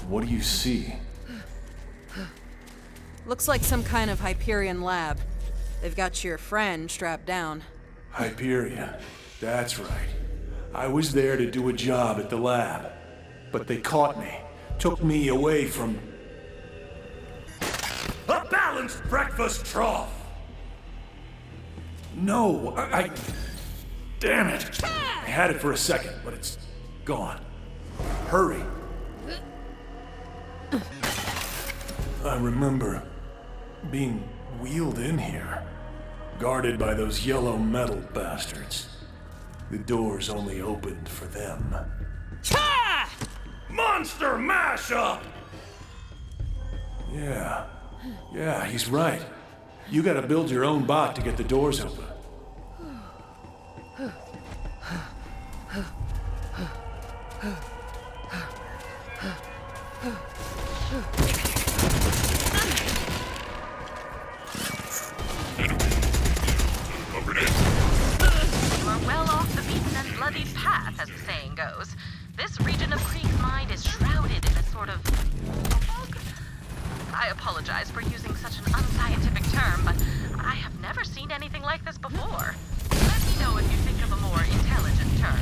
What do you see? Looks like some kind of Hyperion lab. They've got your friend strapped down. Hyperion. That's right. I was there to do a job at the lab. But they caught me. Took me away from... A balanced breakfast trough! No, I... Damn it! I had it for a second, but it's gone. Hurry. I remember being wheeled in here, guarded by those yellow metal bastards. The doors only opened for them. Monster mashup! Yeah, Yeah, he's right. You gotta build your own bot to get the doors open. You are well off the beaten and bloodied path, as the saying goes. This region of Krieg's mind is shrouded in a sort of fog. I apologize for using such an unscientific term, but I have never seen anything like this before. Let me know if you think of a more intelligent term.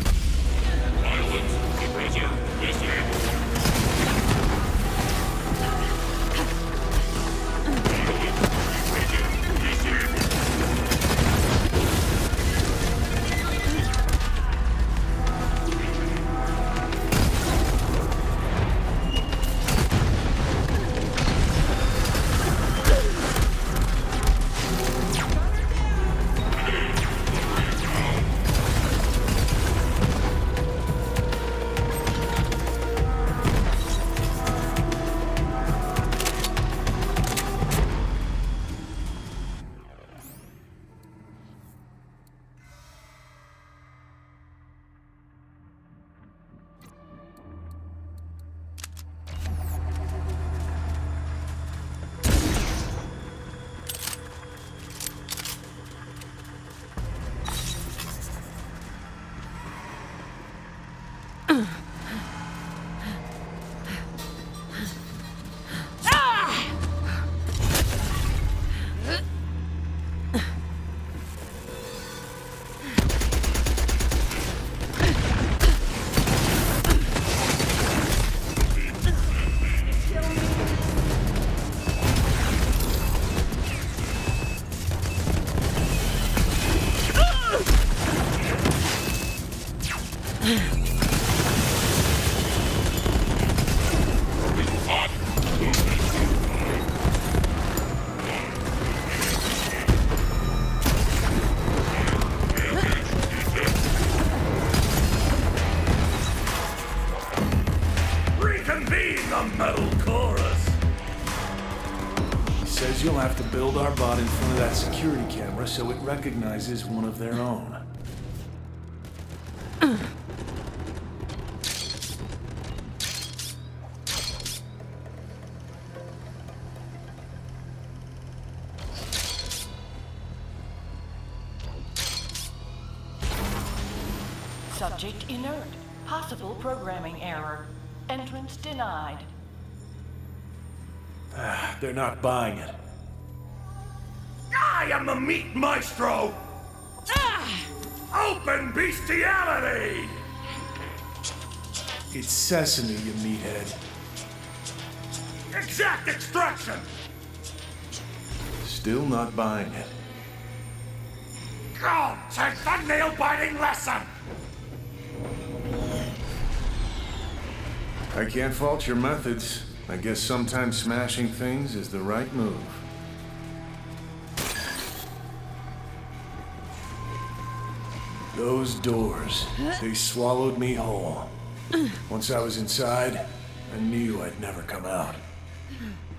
You'll have to build our bot in front of that security camera so it recognizes one of their own. Subject inert. Possible programming error. Entrance denied. They're not buying it. I am the meat maestro! Open bestiality! It's sesame, you meathead. Exact extraction! Still not buying it. Go take the nail-biting lesson! I can't fault your methods. I guess sometimes smashing things is the right move. Those doors, they swallowed me whole. Once I was inside, I knew I'd never come out.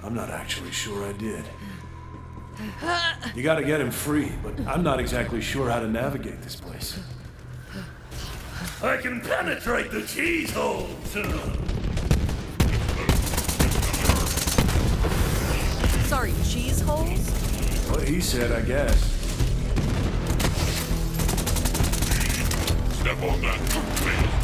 I'm not actually sure I did. You gotta get him free, but I'm not exactly sure how to navigate this place. I can penetrate the cheese holes! Sorry, cheese holes? What he said, I guess. Step on that, please.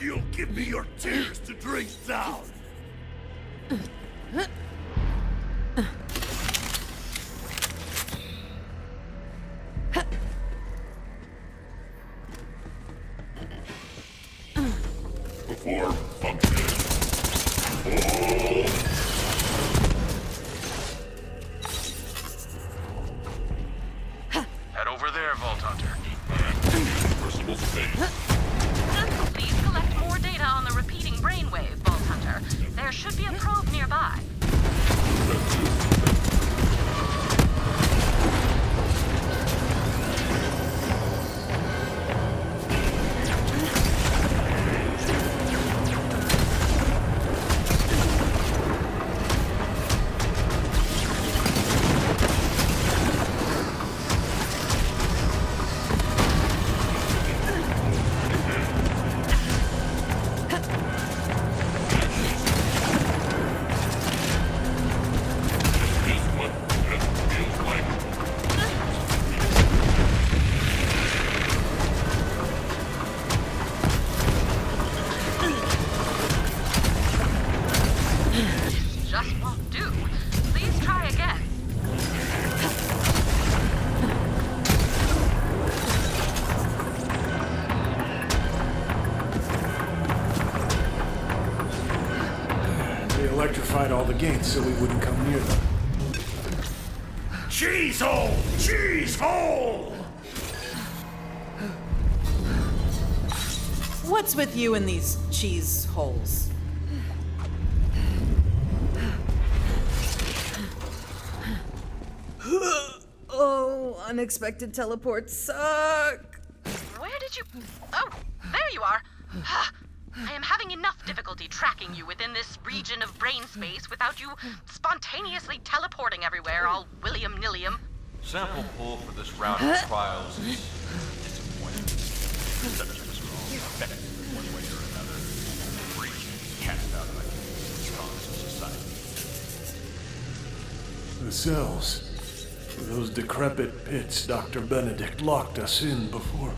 You'll give me your tears to drink down. Before function. Head over there, Vault Hunter. Personal space. Please collect more data on the repeating brainwave, Vault Hunter. There should be a probe nearby. Electrified all the gates so we wouldn't come near them. Cheese hole! Cheese hole! What's with you and these cheese holes? Oh, unexpected teleports suck. Where did you... Oh, there you are. I am having enough difficulty tracking you within this region of brain space without you spontaneously teleporting everywhere, all william-nillium. Sample pull for this round of trials is disappointing. Subjects are all affected in one way or another. Breaching, cast out like strongest in society. The cells. Those decrepit pits Dr. Benedict locked us in before.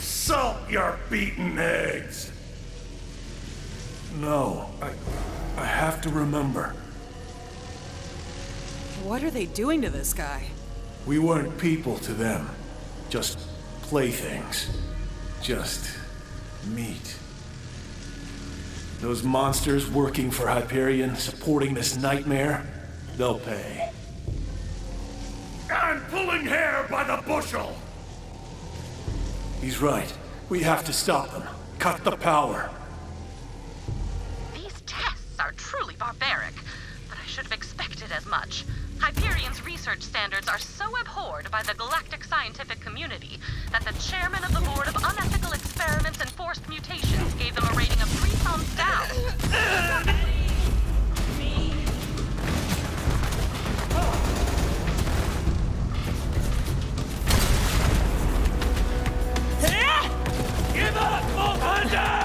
Salt your beaten eggs! No, I have to remember. What are they doing to this guy? We weren't people to them. Just playthings. Just meat. Those monsters working for Hyperion, supporting this nightmare, they'll pay. I'm pulling hair by the bushel! He's right. We have to stop them. Cut the power. These tests are truly barbaric, but I should have expected as much. Hyperion's research standards are so abhorred by the galactic scientific community that the chairman of the Board of Unethical Experiments and Forced Mutations gave them a rating of 3 thumbs down. Give up, Vault Hunter!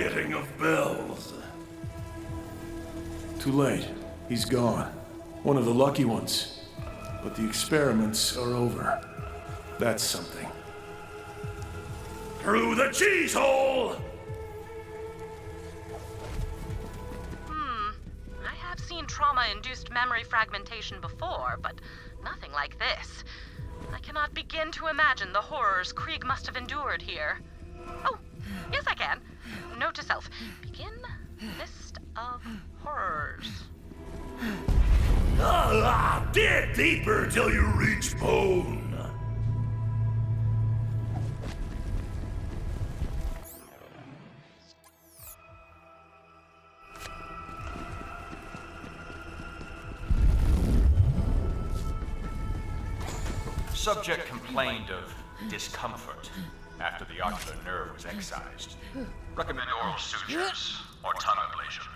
quieting of bells. Too late. He's gone. One of the lucky ones. But the experiments are over. That's something. Through the cheese hole! I have seen trauma-induced memory fragmentation before, but nothing like this. I cannot begin to imagine the horrors Krieg must have endured here. Oh, yes I can. Note to self. Begin list of horrors. Dig deeper till you reach bone. Subject complained of discomfort after the ocular nerve was excised. Recommend oral sutures or tongue ablation.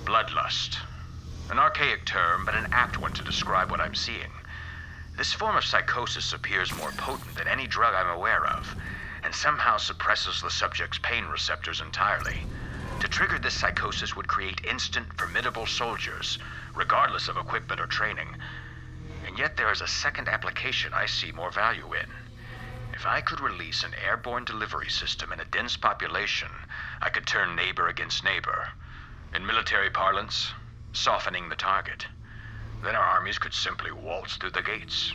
Bloodlust. An archaic term, but an apt one to describe what I'm seeing. This form of psychosis appears more potent than any drug I'm aware of, and somehow suppresses the subject's pain receptors entirely. To trigger this psychosis would create instant, formidable soldiers, regardless of equipment or training. And yet there is a second application I see more value in. If I could release an airborne delivery system in a dense population, I could turn neighbor against neighbor. In military parlance, softening the target. Then our armies could simply waltz through the gates.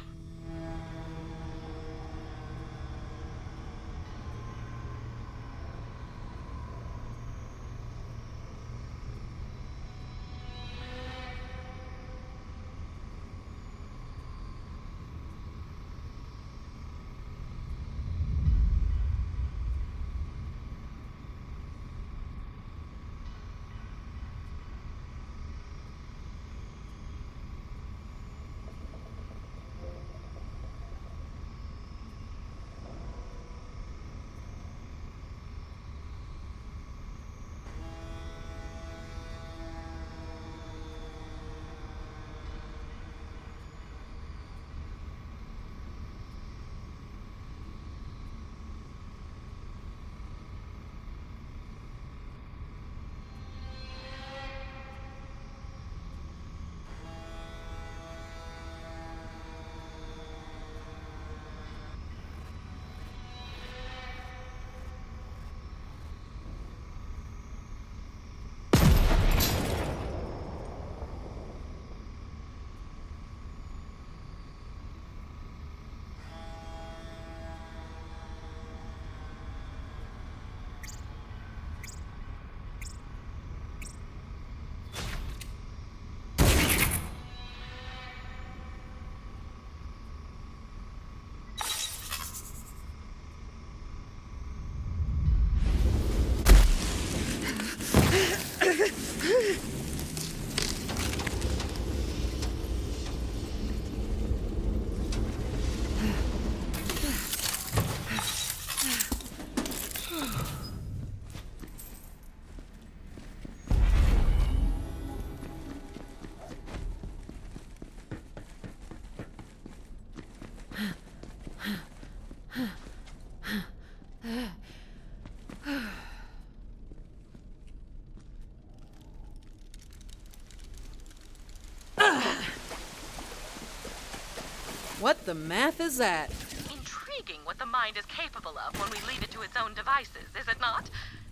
What the math is that? Intriguing what the mind is capable of when we leave it to its own devices, is it not?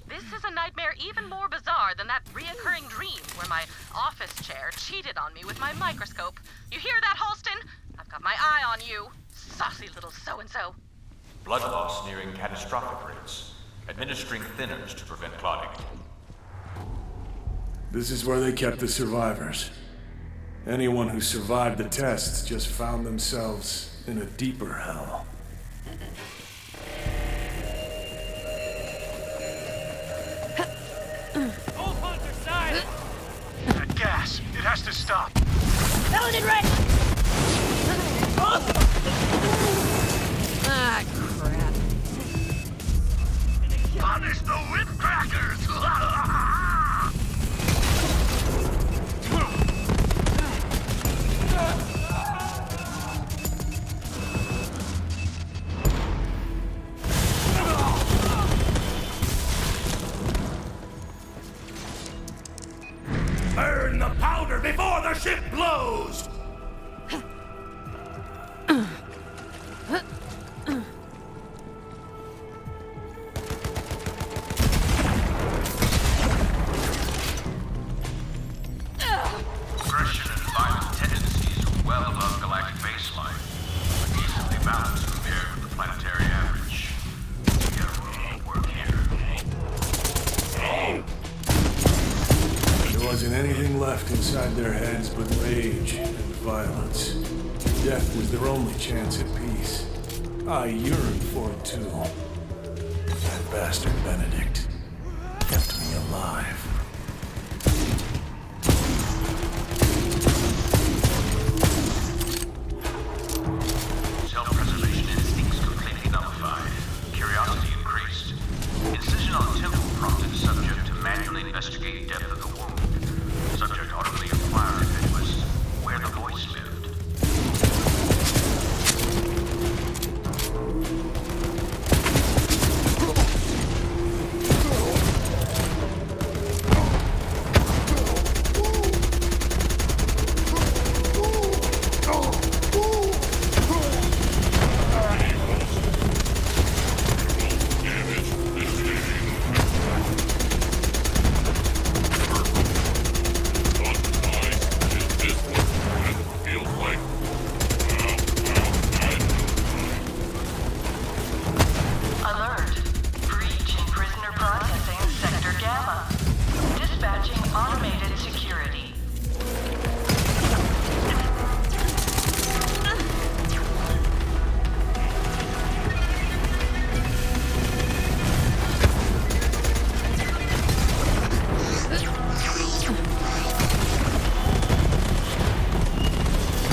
This is a nightmare even more bizarre than that reoccurring dream where my office chair cheated on me with my microscope. You hear that, Halston? I've got my eye on you, saucy little so-and-so. Blood loss nearing catastrophic rates. Administering thinners to prevent clotting. This is where they kept the survivors. Anyone who survived the tests just found themselves in a deeper hell. Hold Hunter's side! That gas, it has to stop. Paladin right! Ah, crap. Punish the whipcrackers! Burn the powder before the ship blows! Aggression and violent tendencies are well above galactic baseline, but decently balanced compared with the planetary average. We got a lot of work here. There wasn't anything left inside their heads but rage and violence. Death was their only chance at peace. I yearned for it too. That bastard Benedict kept me alive. Self-preservation instincts completely nullified. Curiosity increased. Incision on temple prompted subject to manually investigate depth of the wound. Subject audibly inquired if it was where the voice lived. Alert. Breach in prisoner processing sector Gamma. Dispatching automated security.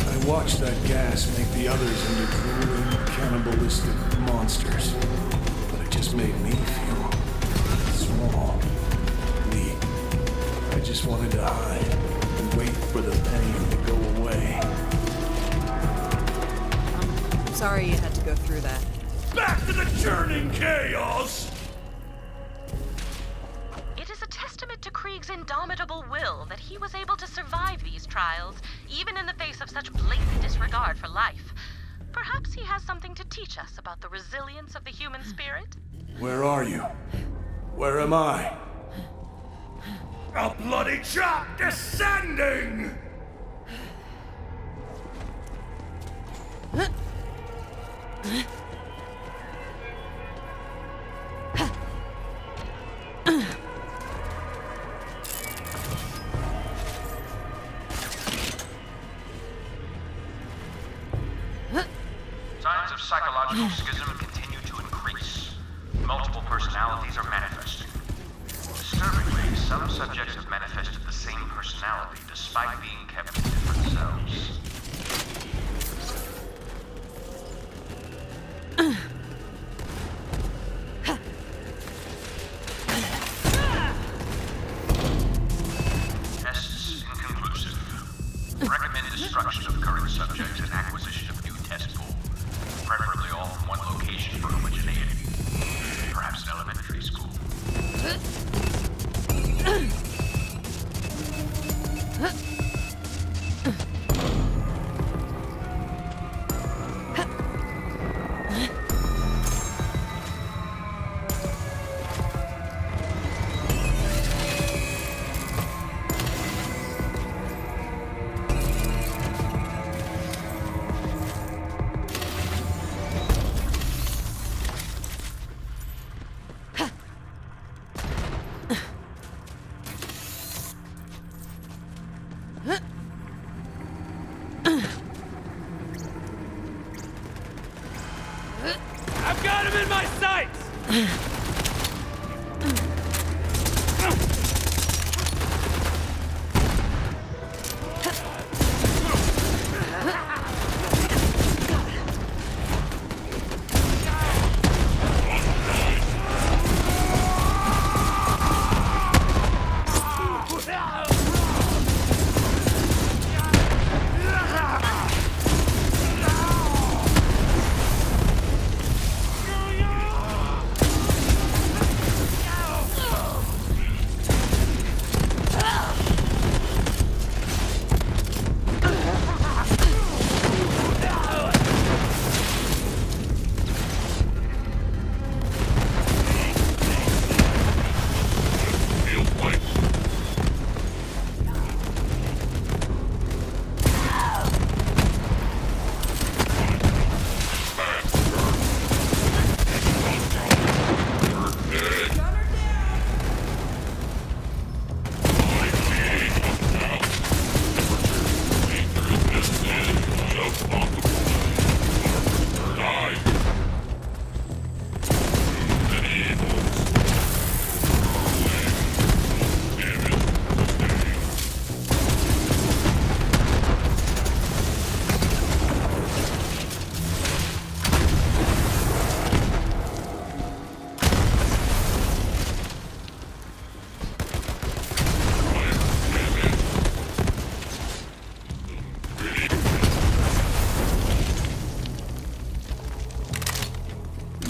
I watched that gas make the others into drooling, cannibalistic monsters. But it just made me feel small, weak. I just wanted to hide and wait for the pain to go away. I'm sorry you had to go through that. Back to the churning chaos! It is a testament to Krieg's indomitable will that he was able to survive these trials, even in the face of such blatant disregard for life. Perhaps he has something to teach us about the resilience of the human spirit? Where are you? Where am I? A bloody trap descending! Signs of psychological schism continue to increase. Multiple personalities are manifesting. Disturbingly, some subjects have manifested the same personality despite being kept in different cells. Tests inconclusive. Recommend destruction of current subjects and acquisition of new test pool. Preferably all from one location for homogeneity. Perhaps an elementary school. I've got him in my sights!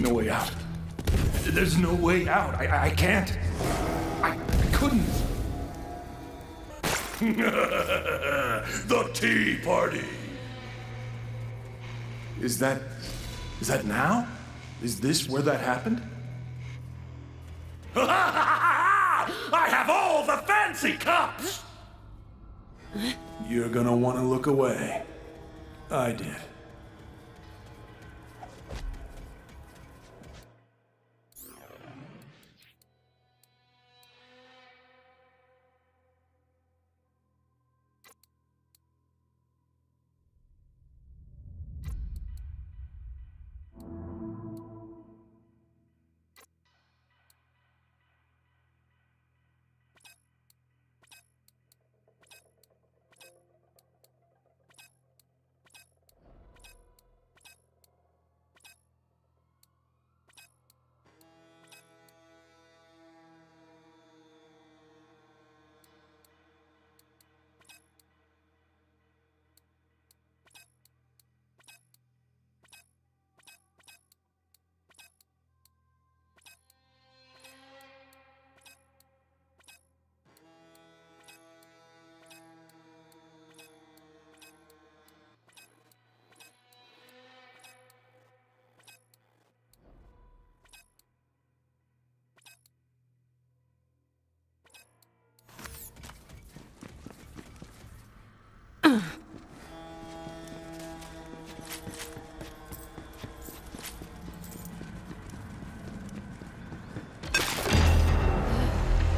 No way out. There's no way out. I can't. I couldn't. The tea party. Is that now? Is this where that happened? I have all the fancy cups! You're gonna want to look away. I did.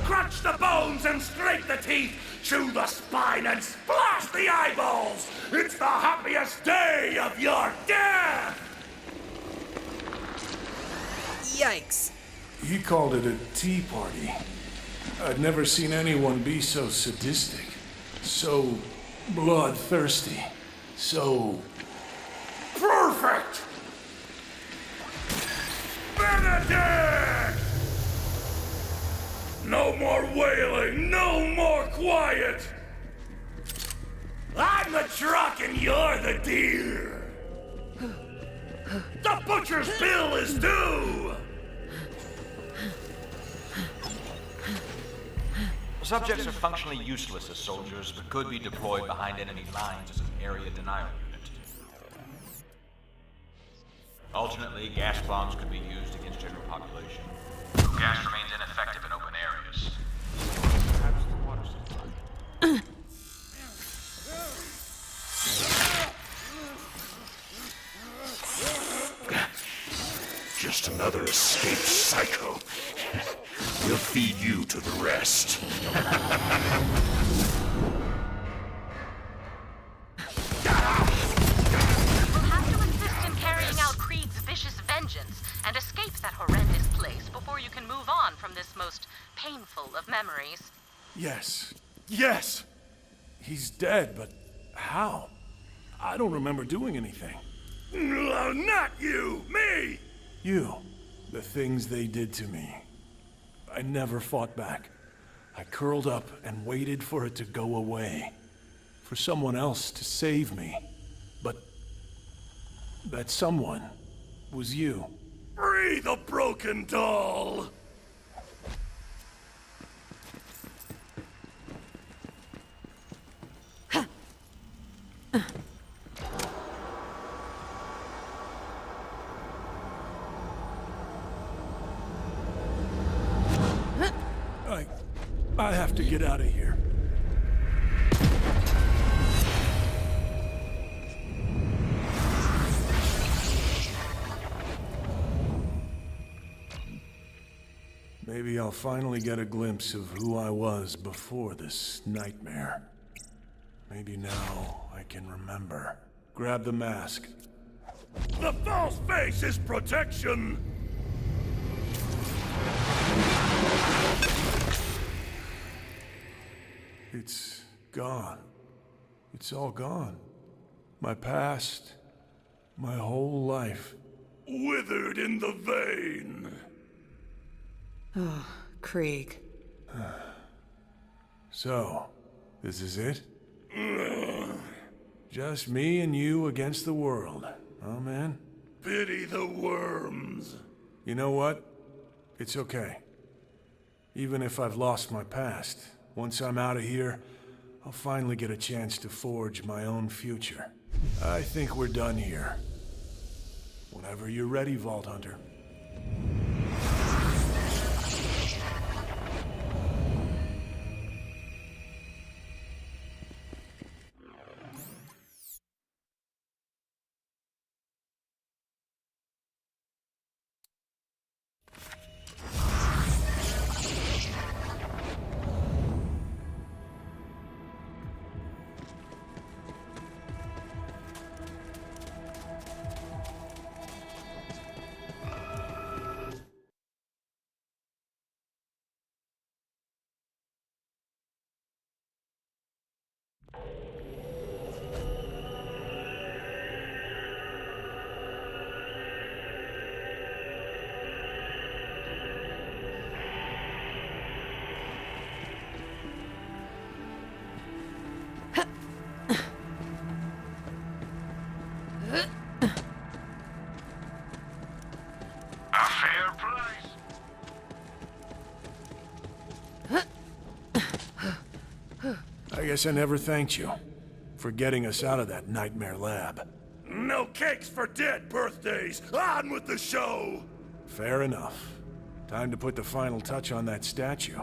Crunch the bones and scrape the teeth, chew the spine and splash the eyeballs! It's the happiest day of your death! Yikes. He called it a tea party. I'd never seen anyone be so sadistic, so bloodthirsty, so... Perfect! Benedict! No more wailing, no more quiet! I'm the truck and you're the deer! The butcher's bill is due! Subjects are functionally useless as soldiers, but could be deployed behind enemy lines as an area denial unit. Alternately, gas bombs could be used against general population. Gas remains ineffective in open areas. Perhaps the water supply. Just another escaped psycho. We'll feed you to the rest. We'll have to assist in carrying out Krieg's vicious vengeance. full of memories. Yes. Yes! He's dead, but how? I don't remember doing anything. No, not you! Me! You. The things they did to me. I never fought back. I curled up and waited for it to go away. For someone else to save me. But that someone was you. Free the broken doll! I have to get out of here. Maybe I'll finally get a glimpse of who I was before this nightmare. Maybe now I can remember. Grab the mask. The false face is protection! It's gone. It's all gone. My past, my whole life. Withered in the vein. Oh, Krieg. So, this is it? Just me and you against the world, huh, man? Pity the worms. You know what? It's okay. Even if I've lost my past, once I'm out of here, I'll finally get a chance to forge my own future. I think we're done here. Whenever you're ready, Vault Hunter. I guess I never thanked you for getting us out of that nightmare lab. No cakes for dead birthdays! On with the show! Fair enough. Time to put the final touch on that statue.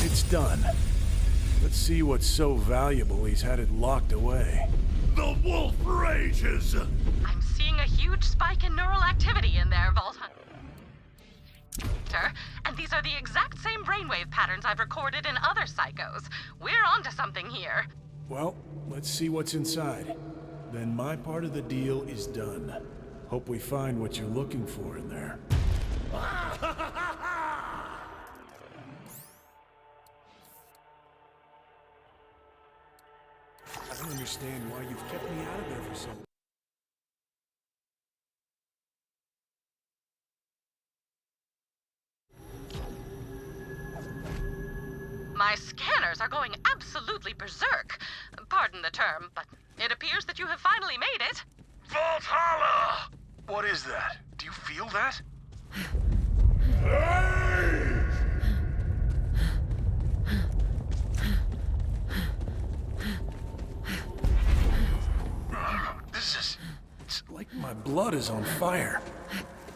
It's done. Let's see what's so valuable he's had it locked away. The wolf rages! I'm seeing a huge spike in neural activity in there, Vault Hunter. And these are the exact same brainwave patterns I've recorded in other psychos. We're onto something here. Well, let's see what's inside. Then my part of the deal is done. Hope we find what you're looking for in there. I don't understand why you've kept me out of there for so long. My scanners are going absolutely berserk. Pardon the term, but it appears that you have finally made it. Valhalla! What is that? Do you feel that? It's like my blood is on fire.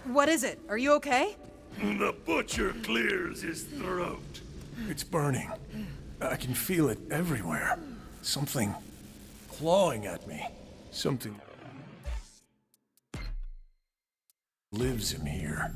What is it? Are you okay? The butcher clears his throat. It's burning. I can feel it everywhere. Something clawing at me. Something lives in here.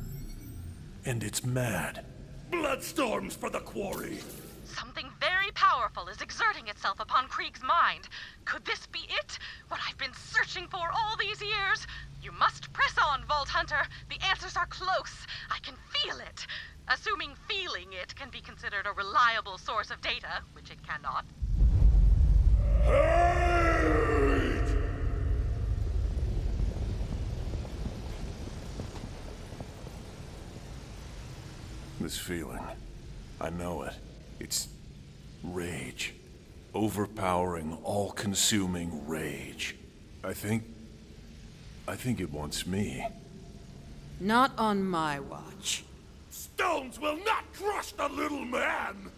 And it's mad. Bloodstorms for the quarry. Something very powerful is exerting itself upon Krieg's mind. Could this be it? What I've been searching for all these years? You must press on, Vault Hunter. The answers are close. I can feel it. Assuming feeling it can be considered a reliable source of data, which it cannot. This feeling, I know it. It's rage. Overpowering, all-consuming rage. I think it wants me. Not on my watch. Stones will not crush the little man!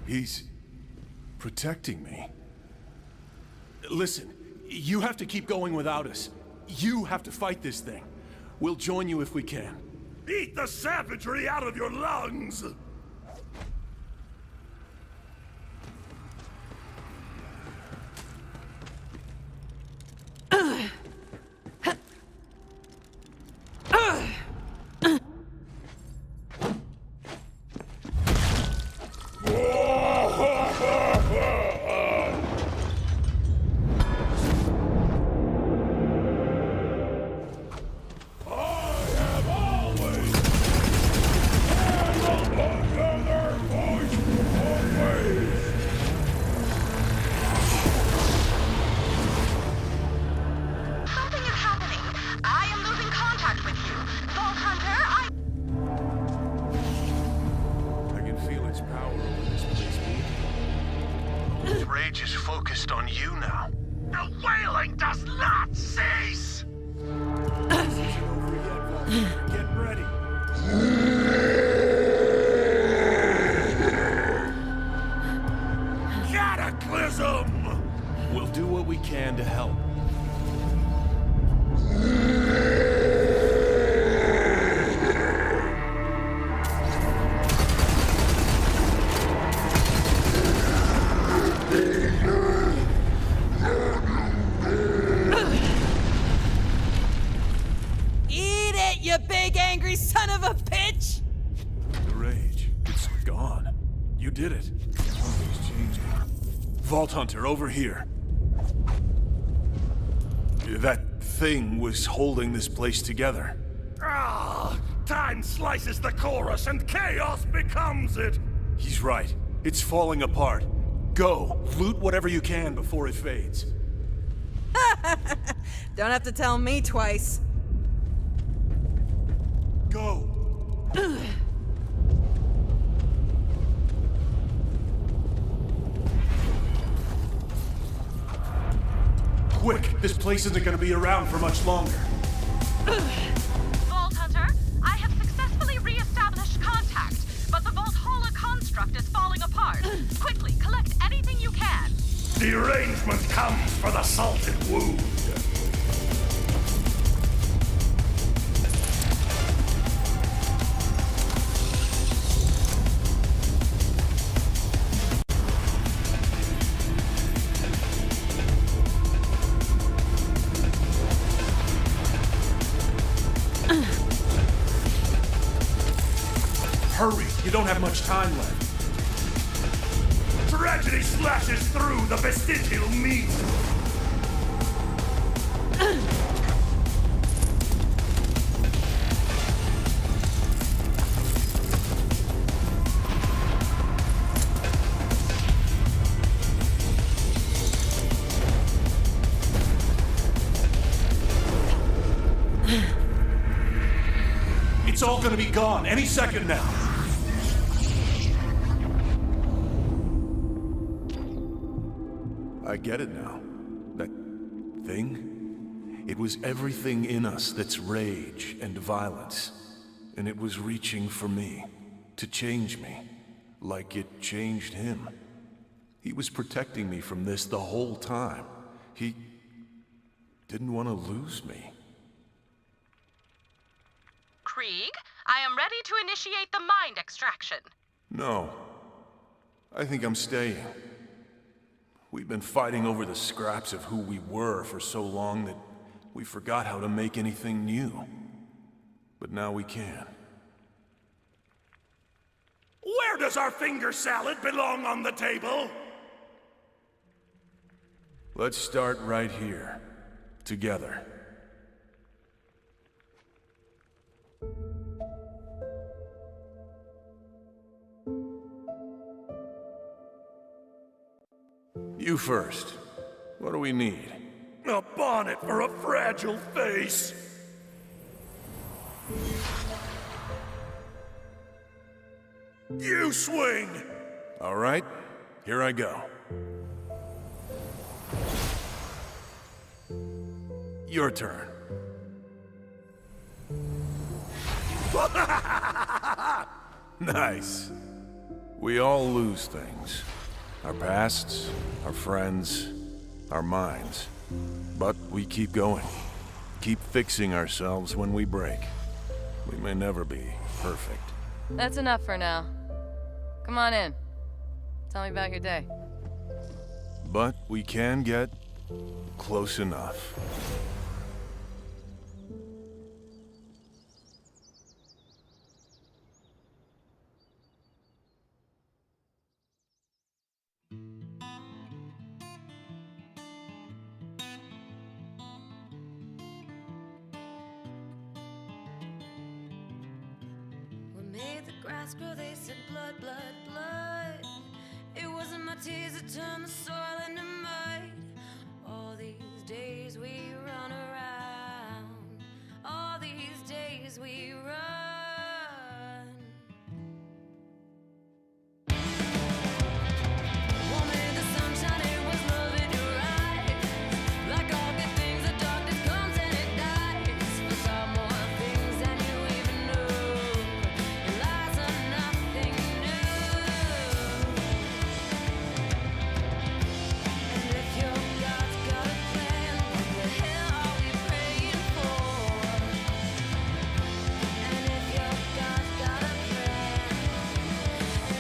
He's protecting me. Listen, you have to keep going without us. You have to fight this thing. We'll join you if we can. Eat the savagery out of your lungs! We'll do what we can to help. Eat it, you big angry son of a bitch! The rage, it's gone. You did it. Something's changing. Vault Hunter, over here. That thing was holding this place together. Ah! Time slices the chorus and chaos becomes it! He's right. It's falling apart. Go, loot whatever you can before it fades. Don't have to tell me twice. Go! Quick! This place isn't gonna be around for much longer. Vault Hunter, I have successfully re-established contact, but the Vault Hala construct is falling apart. Quickly, collect anything you can. Derangement comes for the salted wound. Hurry! You don't have much time left. Tragedy slashes through the vestigial meat. It's all gonna be gone any second now. get it now. That thing? It was everything in us that's rage and violence. And it was reaching for me, to change me, like it changed him. He was protecting me from this the whole time. He didn't want to lose me. Krieg, I am ready to initiate the mind extraction. No. I think I'm staying. We've been fighting over the scraps of who we were for so long that we forgot how to make anything new. But now we can. Where does our finger salad belong on the table? Let's start right here. Together. You first. What do we need? A bonnet for a fragile face. You swing! All right, here I go. Your turn. Nice. We all lose things. Our pasts, our friends, our minds. But we keep going. Keep fixing ourselves when we break. We may never be perfect. That's enough for now. Come on in. Tell me about your day. But we can get close enough. Made the grass grow, they said blood, blood, blood. It wasn't my tears that turned the soil into mud. All these days we run around. All these days we run. Wanted the sunshine, it was love in your eyes. Like all good things, the darkness comes and it dies. Forgot more things than you even knew. Lies are nothing new. And if your God's got a plan, what the hell are we praying for? And if your God's got a plan,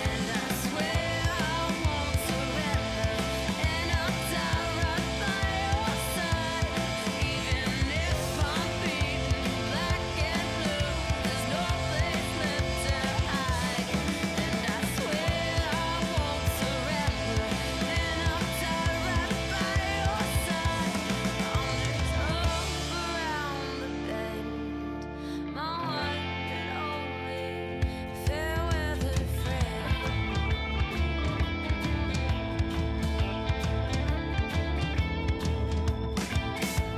and I swear I won't surrender, and I'll die right by your side. Even if I'm beaten black and blue, there's no place left to hide. And I swear I won't surrender, and I'll die right by your side. On this up around the bend, my one and only fair weather friend.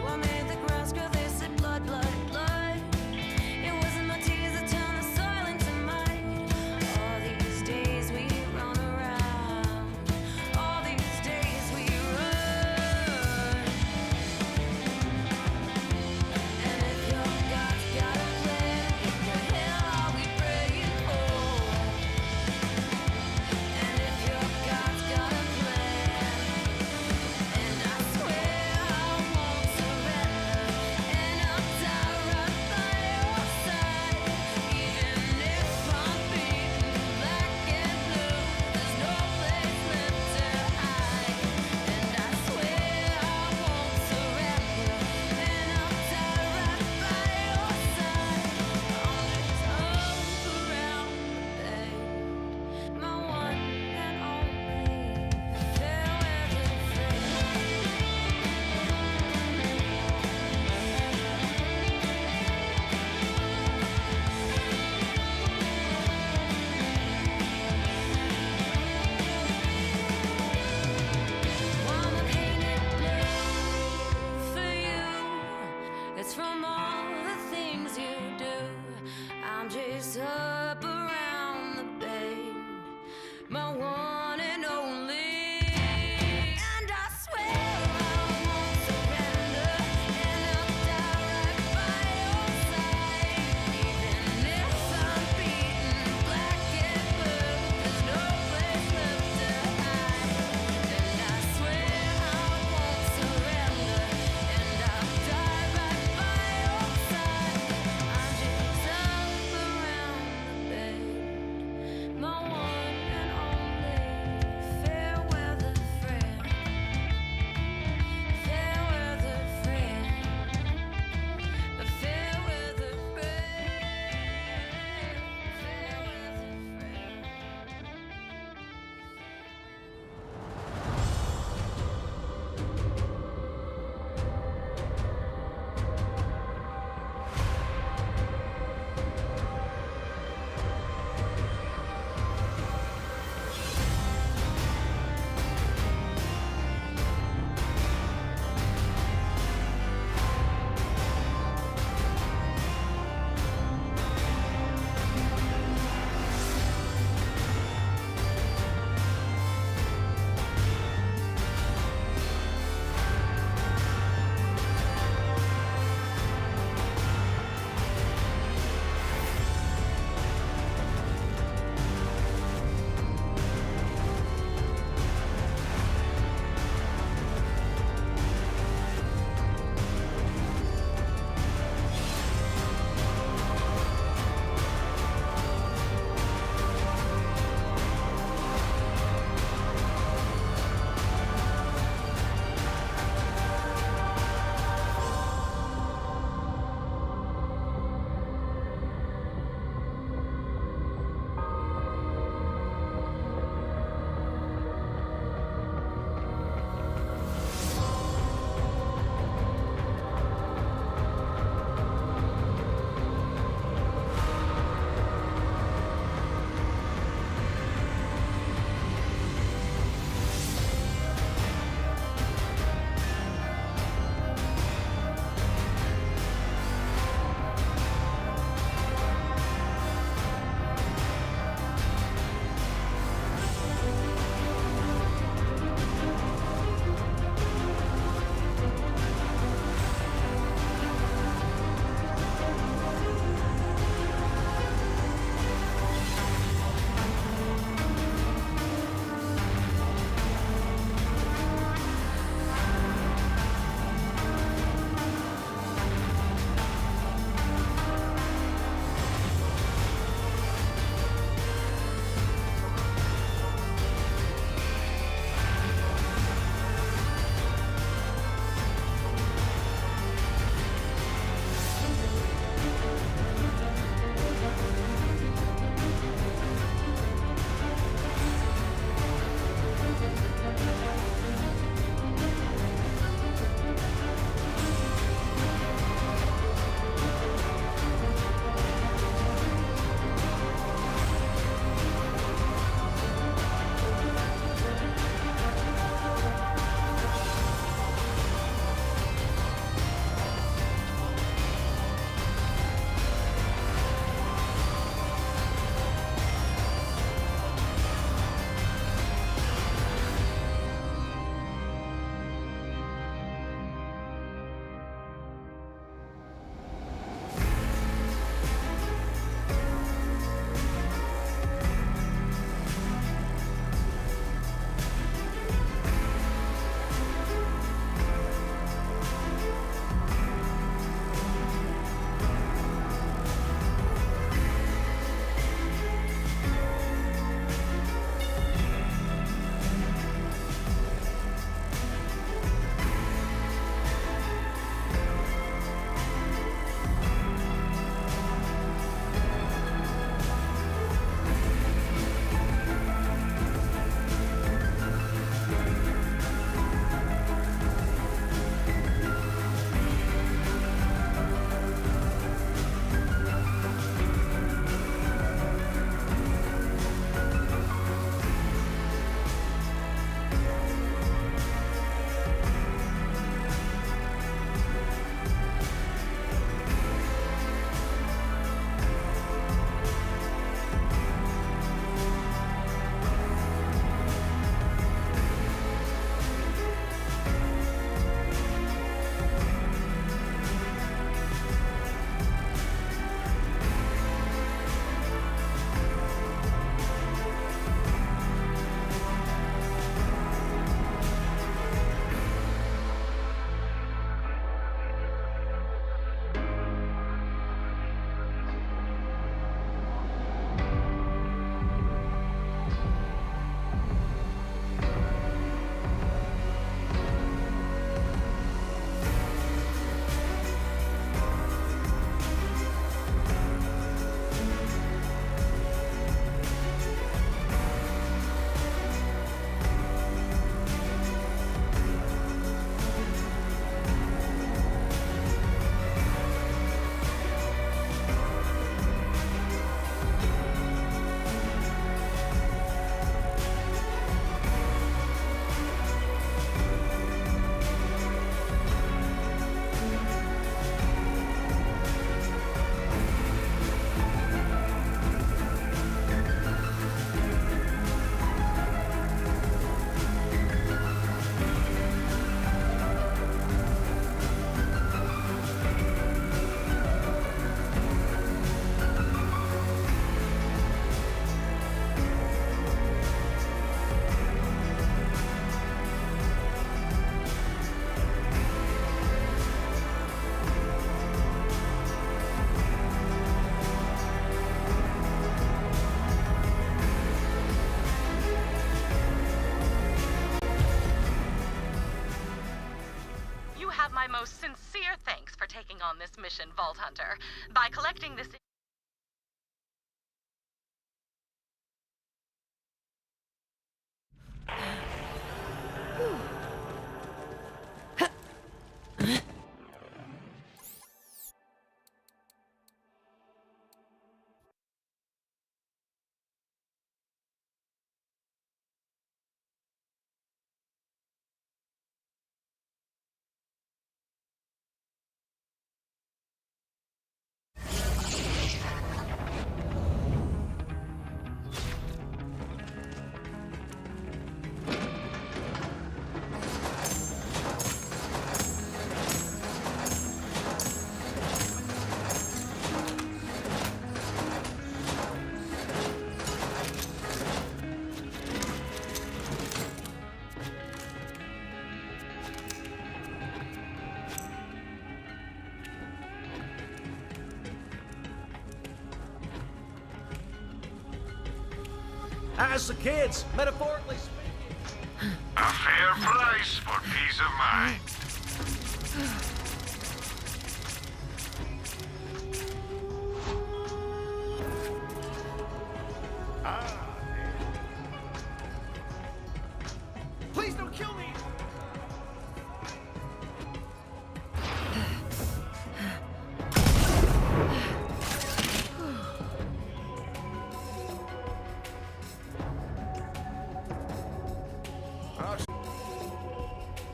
What made the grass grow? They said blood, blood, blood. It wasn't my tears that turned the soil into mud. All these days we run around. All these days we run. And if your God's got a plan, what the hell are we praying for? And if your God's got a plan, and I swear I won't surrender, and I'll die right by your side. Even if I'm beaten black and blue, there's no place left to hide. And I swear I won't surrender, and I'll die right by your side. On this up around the bend, my one and only fair weather friend. Wanna paint it blue for you. It's from all the things you do. I'm just up around the bend, my one and only. And I swear most sincere thanks for taking on this mission, Vault Hunter. By collecting this... As the kids, metaphorically speaking. A fair price for peace of mind. Please don't kill me!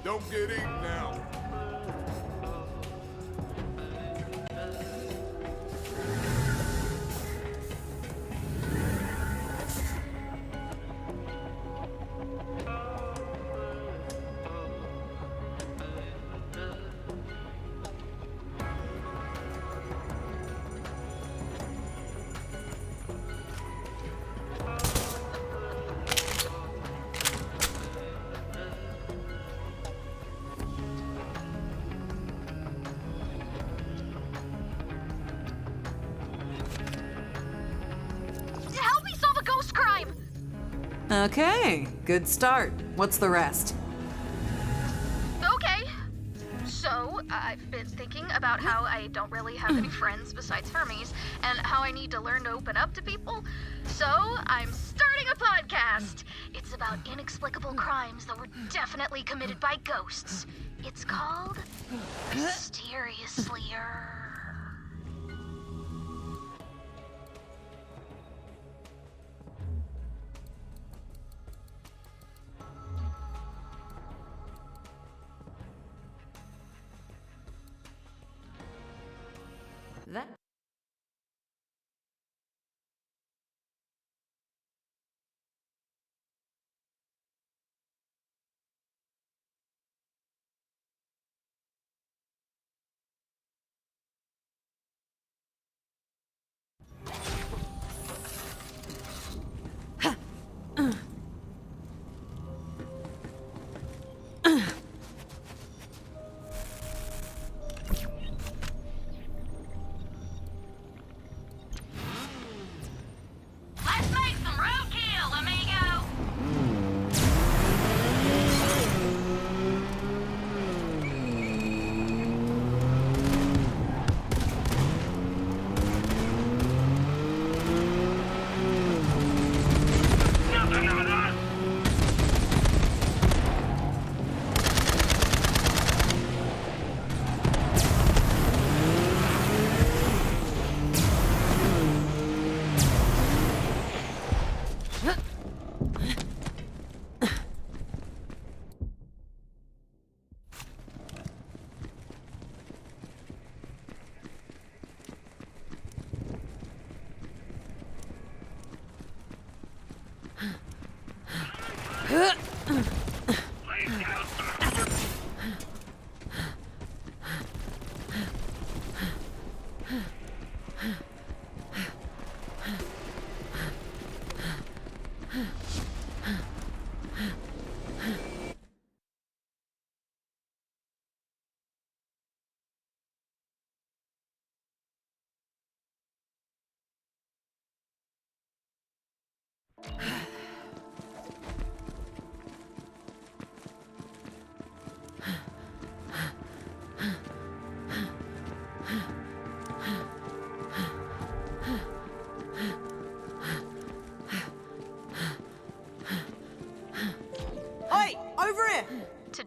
Don't get eaten now. Help me solve a ghost crime! Okay, good start. What's the rest? Okay. So, I've been thinking about how I don't really have any friends besides Hermes, and how I need to learn to open up to people. So, I'm starting a podcast. It's about inexplicable crimes that were definitely committed by ghosts. It's called Mysteriously-er. That... Let's make some roadkill, amigo!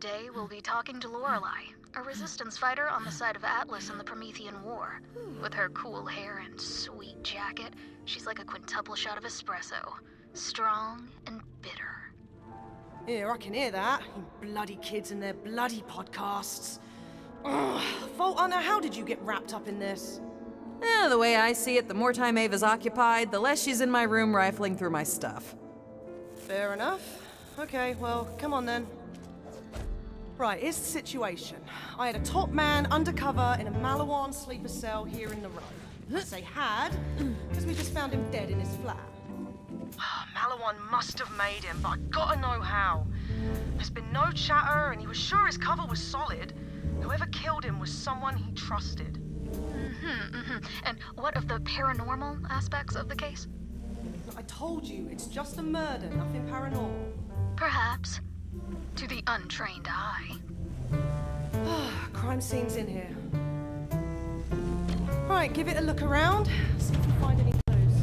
Today we'll be talking to Lorelei, a resistance fighter on the side of Atlas in the Promethean War. With her cool hair and sweet jacket, she's like a quintuple shot of espresso. Strong and bitter. Yeah, I can hear that. You bloody kids and their bloody podcasts. Ugh. Vault Hunter, how did you get wrapped up in this? The way I see it, the more time Ava's occupied, the less she's in my room rifling through my stuff. Fair enough. Okay, well, come on then. Right, here's the situation. I had a top man undercover in a Malawan sleeper cell here in the row. I say had, because we just found him dead in his flat. Malawan must have made him, but I gotta know how. There's been no chatter, and he was sure his cover was solid. Whoever killed him was someone he trusted. And what of the paranormal aspects of the case? I told you, it's just a murder, nothing paranormal. Perhaps. To the untrained eye. Crime scene's in here. Right, give it a look around. See if you find any clues.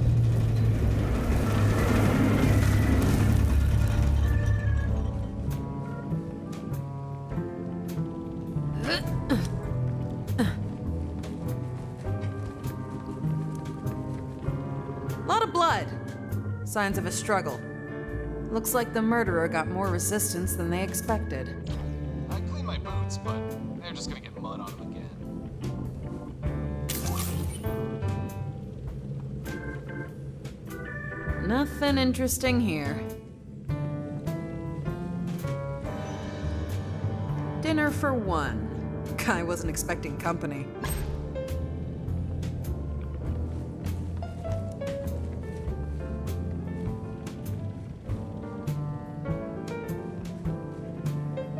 Lot of blood. Signs of a struggle. Looks like the murderer got more resistance than they expected. I clean my boots, but they're just gonna get mud on them again. Nothing interesting here. Dinner for one. Guy wasn't expecting company.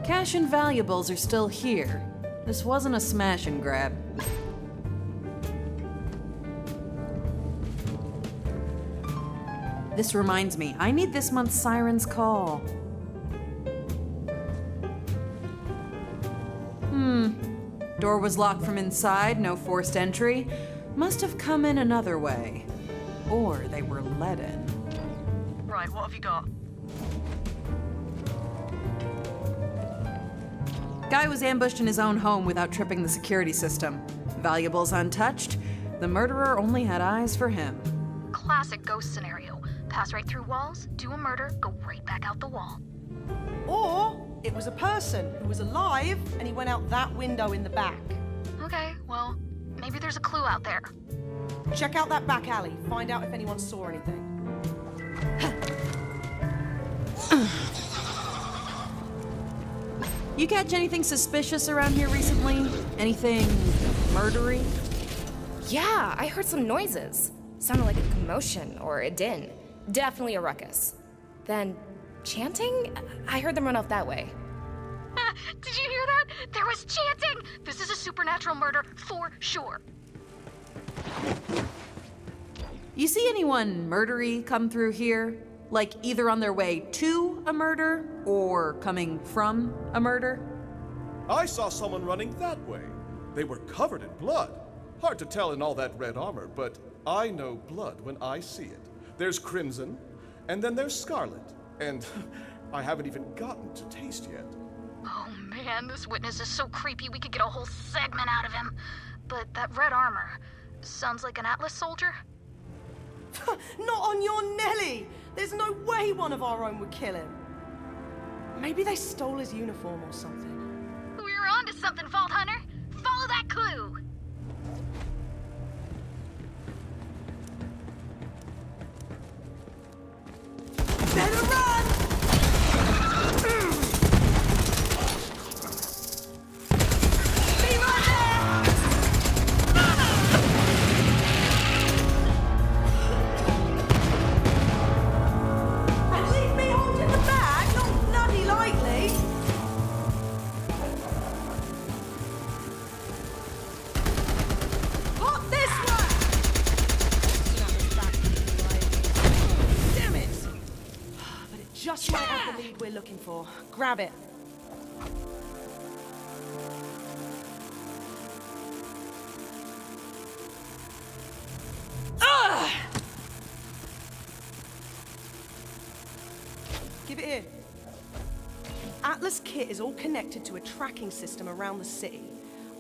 Cash and valuables are still here. This wasn't a smash and grab. This reminds me, I need this month's Siren's Call. Door was locked from inside, no forced entry. Must have come in another way. Or they were let in. Right, what have you got? Guy was ambushed in his own home without tripping the security system. Valuables untouched. The murderer only had eyes for him. Classic ghost scenario. Pass right through walls, do a murder, go right back out the wall. Or it was a person who was alive and he went out that window in the back. Okay, well, maybe there's a clue out there. Check out that back alley. Find out if anyone saw anything. You catch anything suspicious around here recently? Anything murdery? Yeah, I heard some noises. Sounded like a commotion or a din. Definitely a ruckus. Then, chanting? I heard them run off that way. Did you hear that? There was chanting! This is a supernatural murder for sure. You see anyone murdery come through here? Like either on their way to a murder or coming from a murder? I saw someone running that way. They were covered in blood. Hard to tell in all that red armor, but I know blood when I see it. There's crimson, and then there's scarlet, and I haven't even gotten to taste yet. Oh man, this witness is so creepy we could get a whole segment out of him. But that red armor sounds like an Atlas soldier. Not on your Nelly! There's no way one of our own would kill him. Maybe they stole his uniform or something. We're onto something, Vault Hunter. Follow that clue. Better run! Be right there! And leave me holding the bag, not bloody lightly. Hop this way! Damn it! But it just might have the lead we're looking for. Grab it. Ugh! Give it here. Atlas Ruthless kit is all connected to a tracking system around the city.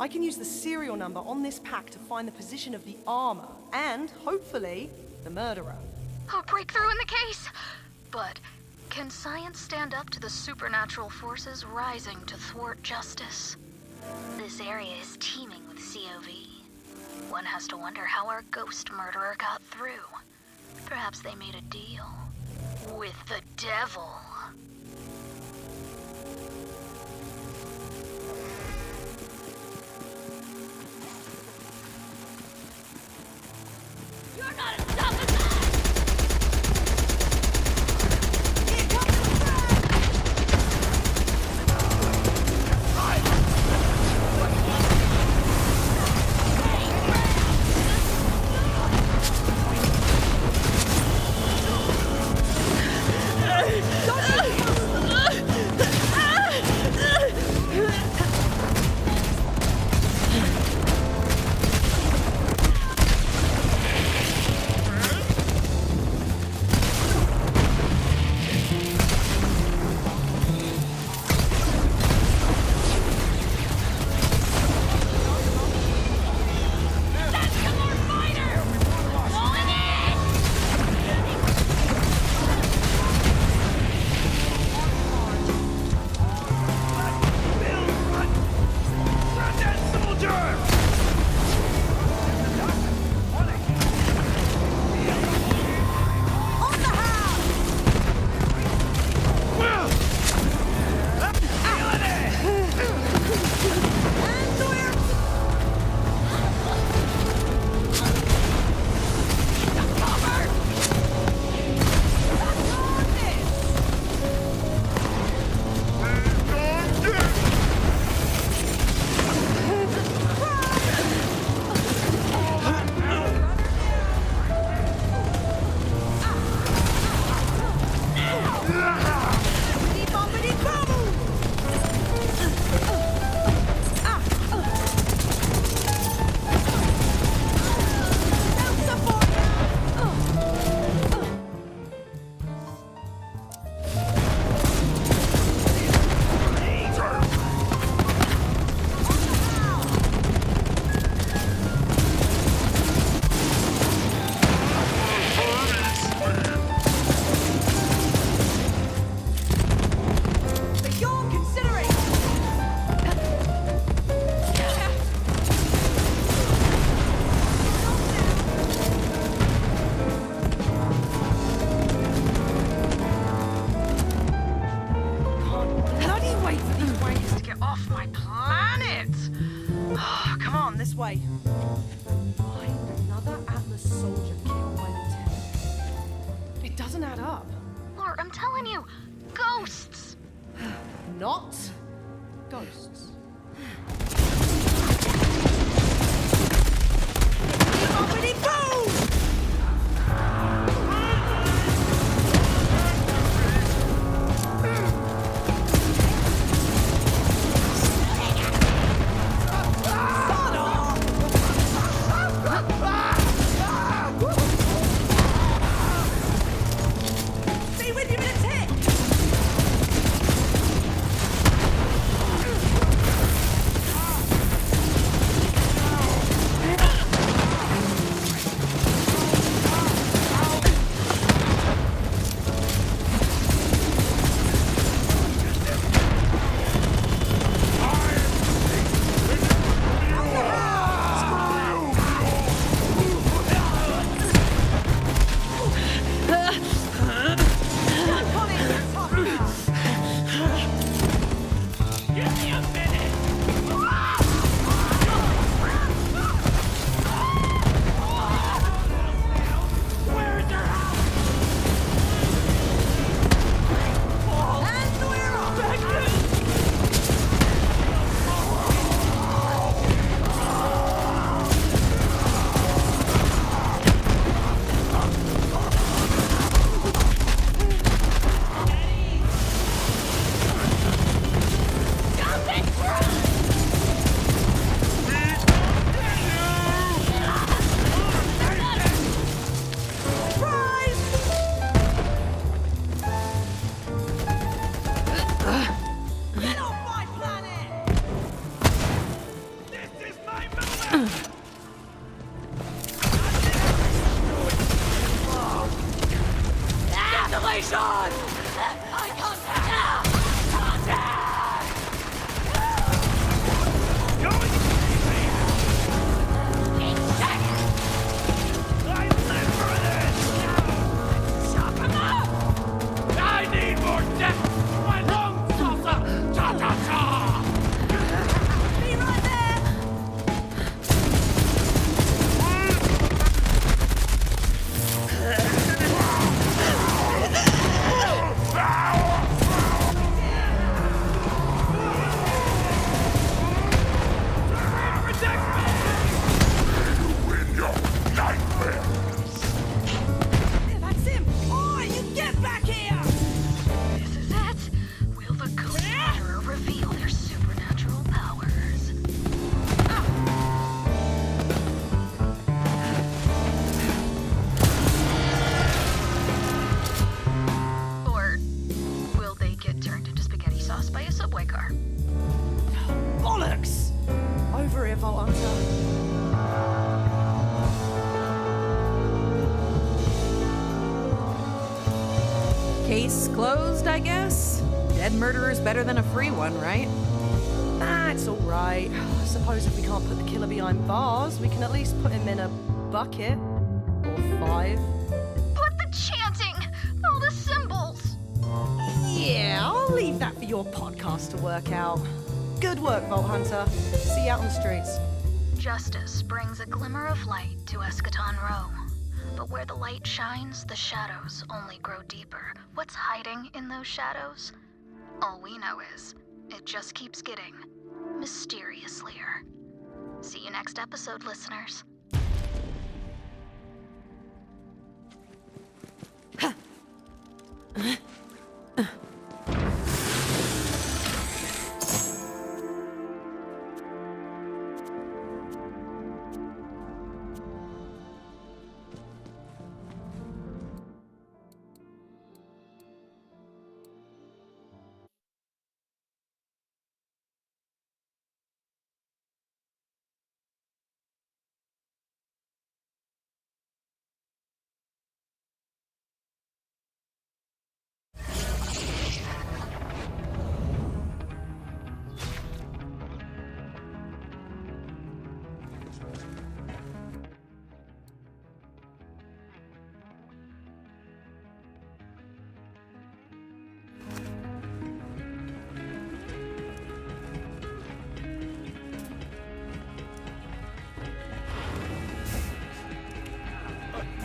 I can use the serial number on this pack to find the position of the armor and, hopefully, the murderer. A breakthrough in the case! But can science stand up to the supernatural forces rising to thwart justice? This area is teeming with COV. One has to wonder how our ghost murderer got through. Perhaps they made a deal with the devil. You're not stopping that! Don't Formation! Eye contact! Contact! Going easy! 8 seconds! I live for this! Chop him up! I need more depth! My lung salsa! Ta-ta-ta! Be right there! That's him! Oh, you get back here! This is it. Will the Ghost Murderer reveal their supernatural powers? Or will they get turned into spaghetti sauce by a subway car? Bollocks! Over here, Vault Hunter. Case closed, I guess? Dead murderer's better than a free one, right? Nah, it's alright. I suppose if we can't put the killer behind bars, we can at least put him in a bucket. Or 5. But the chanting! All the symbols! Yeah, I'll leave that for your podcast to work out. Good work, Vault Hunter. See you out on the streets. Justice brings a glimmer of light to Eschaton Row. But where the light shines, the shadows only grow deeper. What's hiding in those shadows? All we know is, it just keeps getting mysteriouslier. See you next episode, listeners.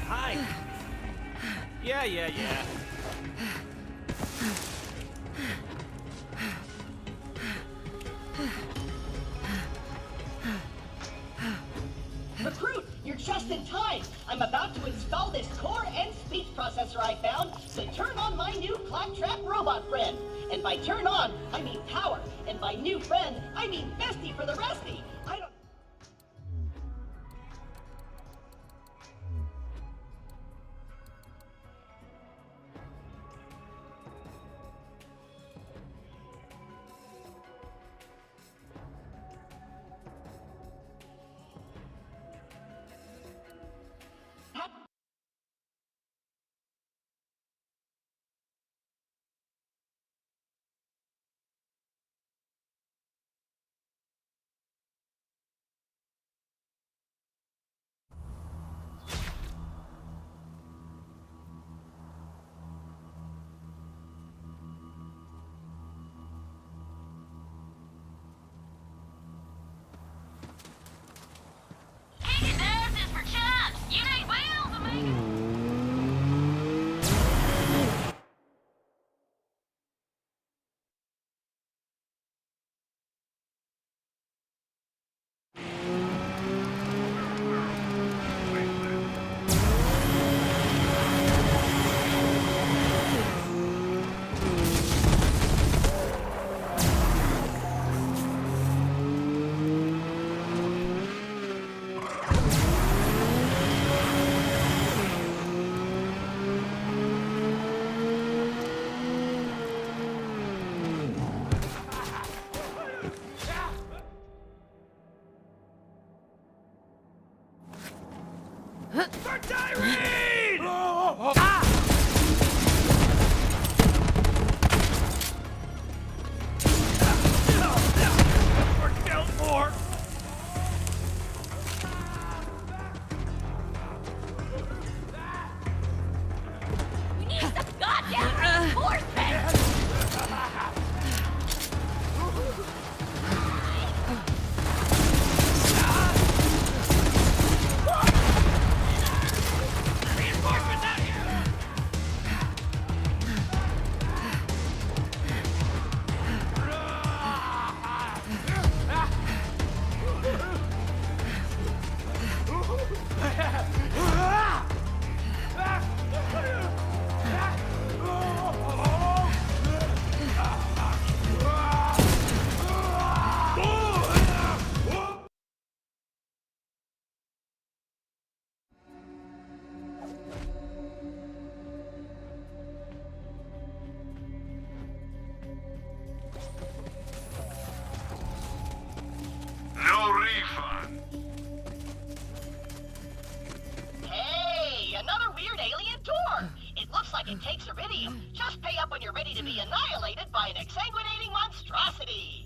Hi. Yeah. Recruit, you're just in time. I'm about to install this core and speech processor I found to turn on my new claptrap robot friend. And by turn on, I mean power. And by new friend, I mean bestie for the restie. I don't... For Tyrene! No refund. Hey, another weird alien door. It looks like it takes iridium. Just pay up when you're ready to be annihilated by an exsanguinating monstrosity.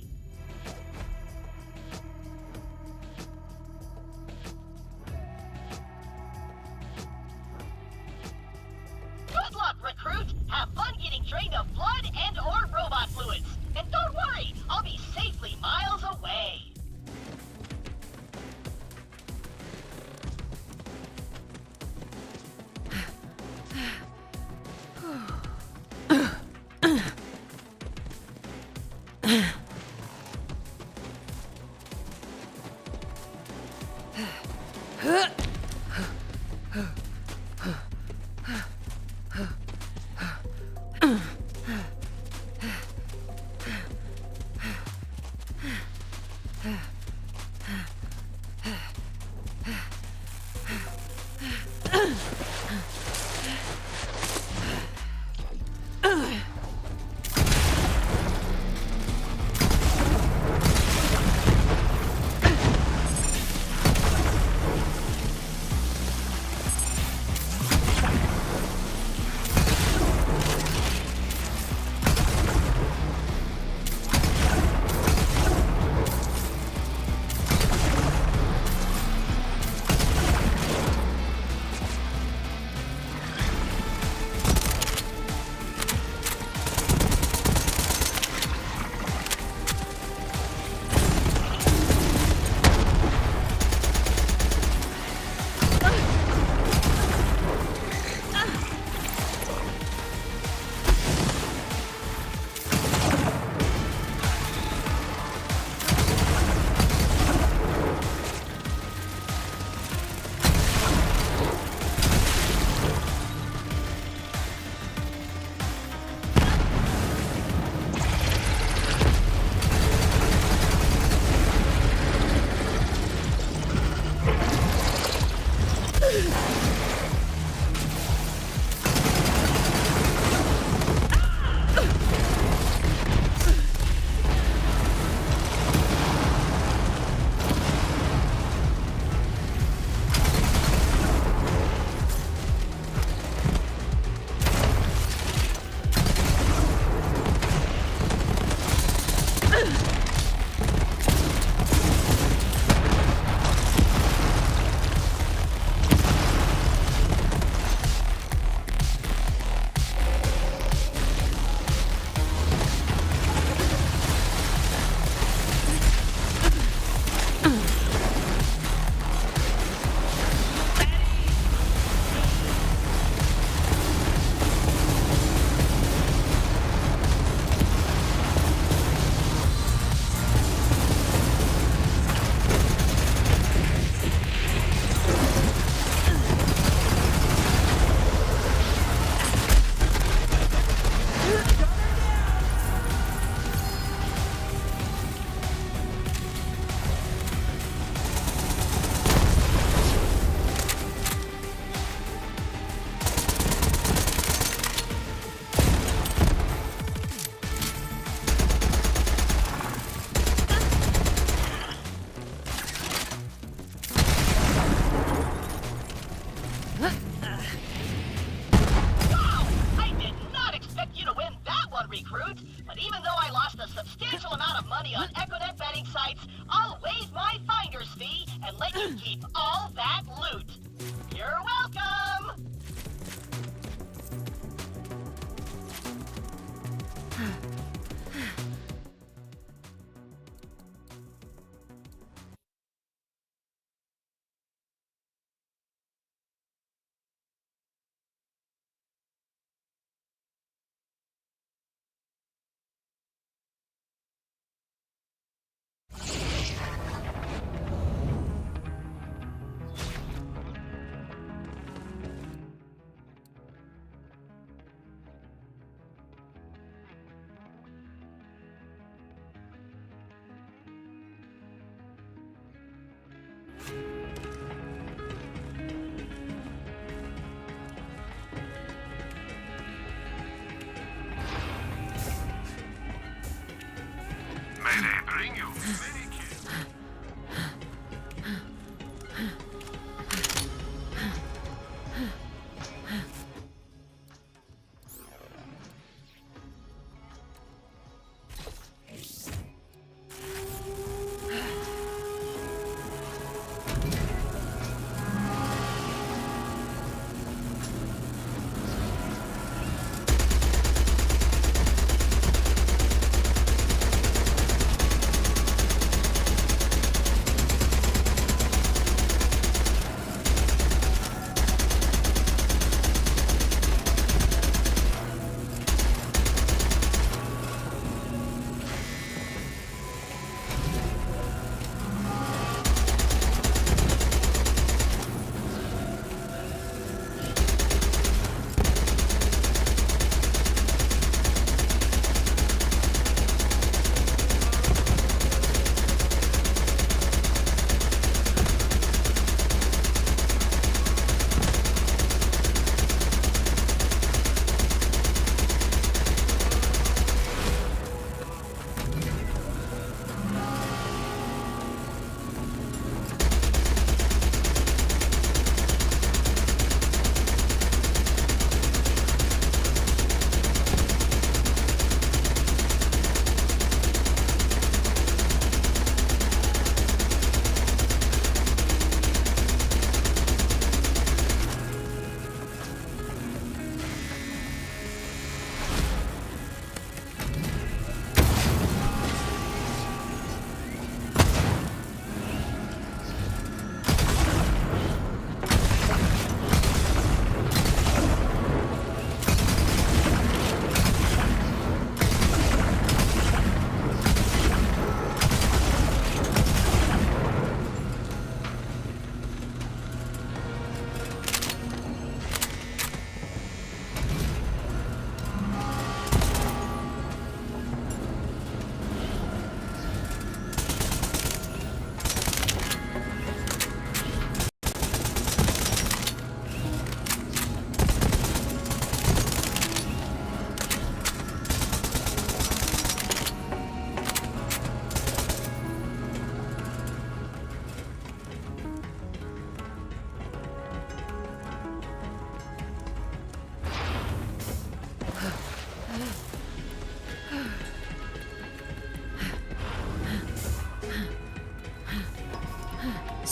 Good luck, recruit. Have fun getting drained of blood and or robot fluids. And don't worry, I'll be safely miles away.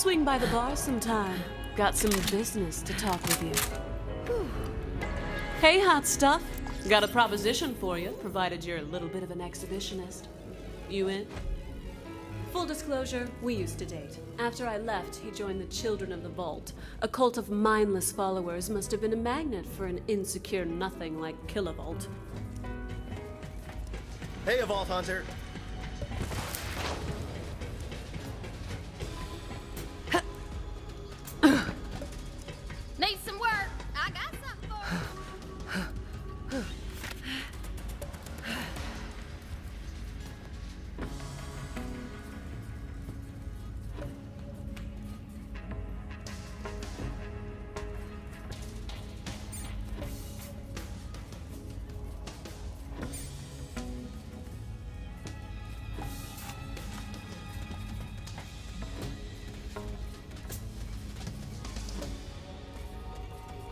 swing by the bar sometime. Got some business to talk with you. Whew. Hey, hot stuff. Got a proposition for you, provided you're a little bit of an exhibitionist. You in? Full disclosure, we used to date. After I left, he joined the Children of the Vault. A cult of mindless followers must have been a magnet for an insecure nothing like Kilovolt. Hey, a Vault Hunter.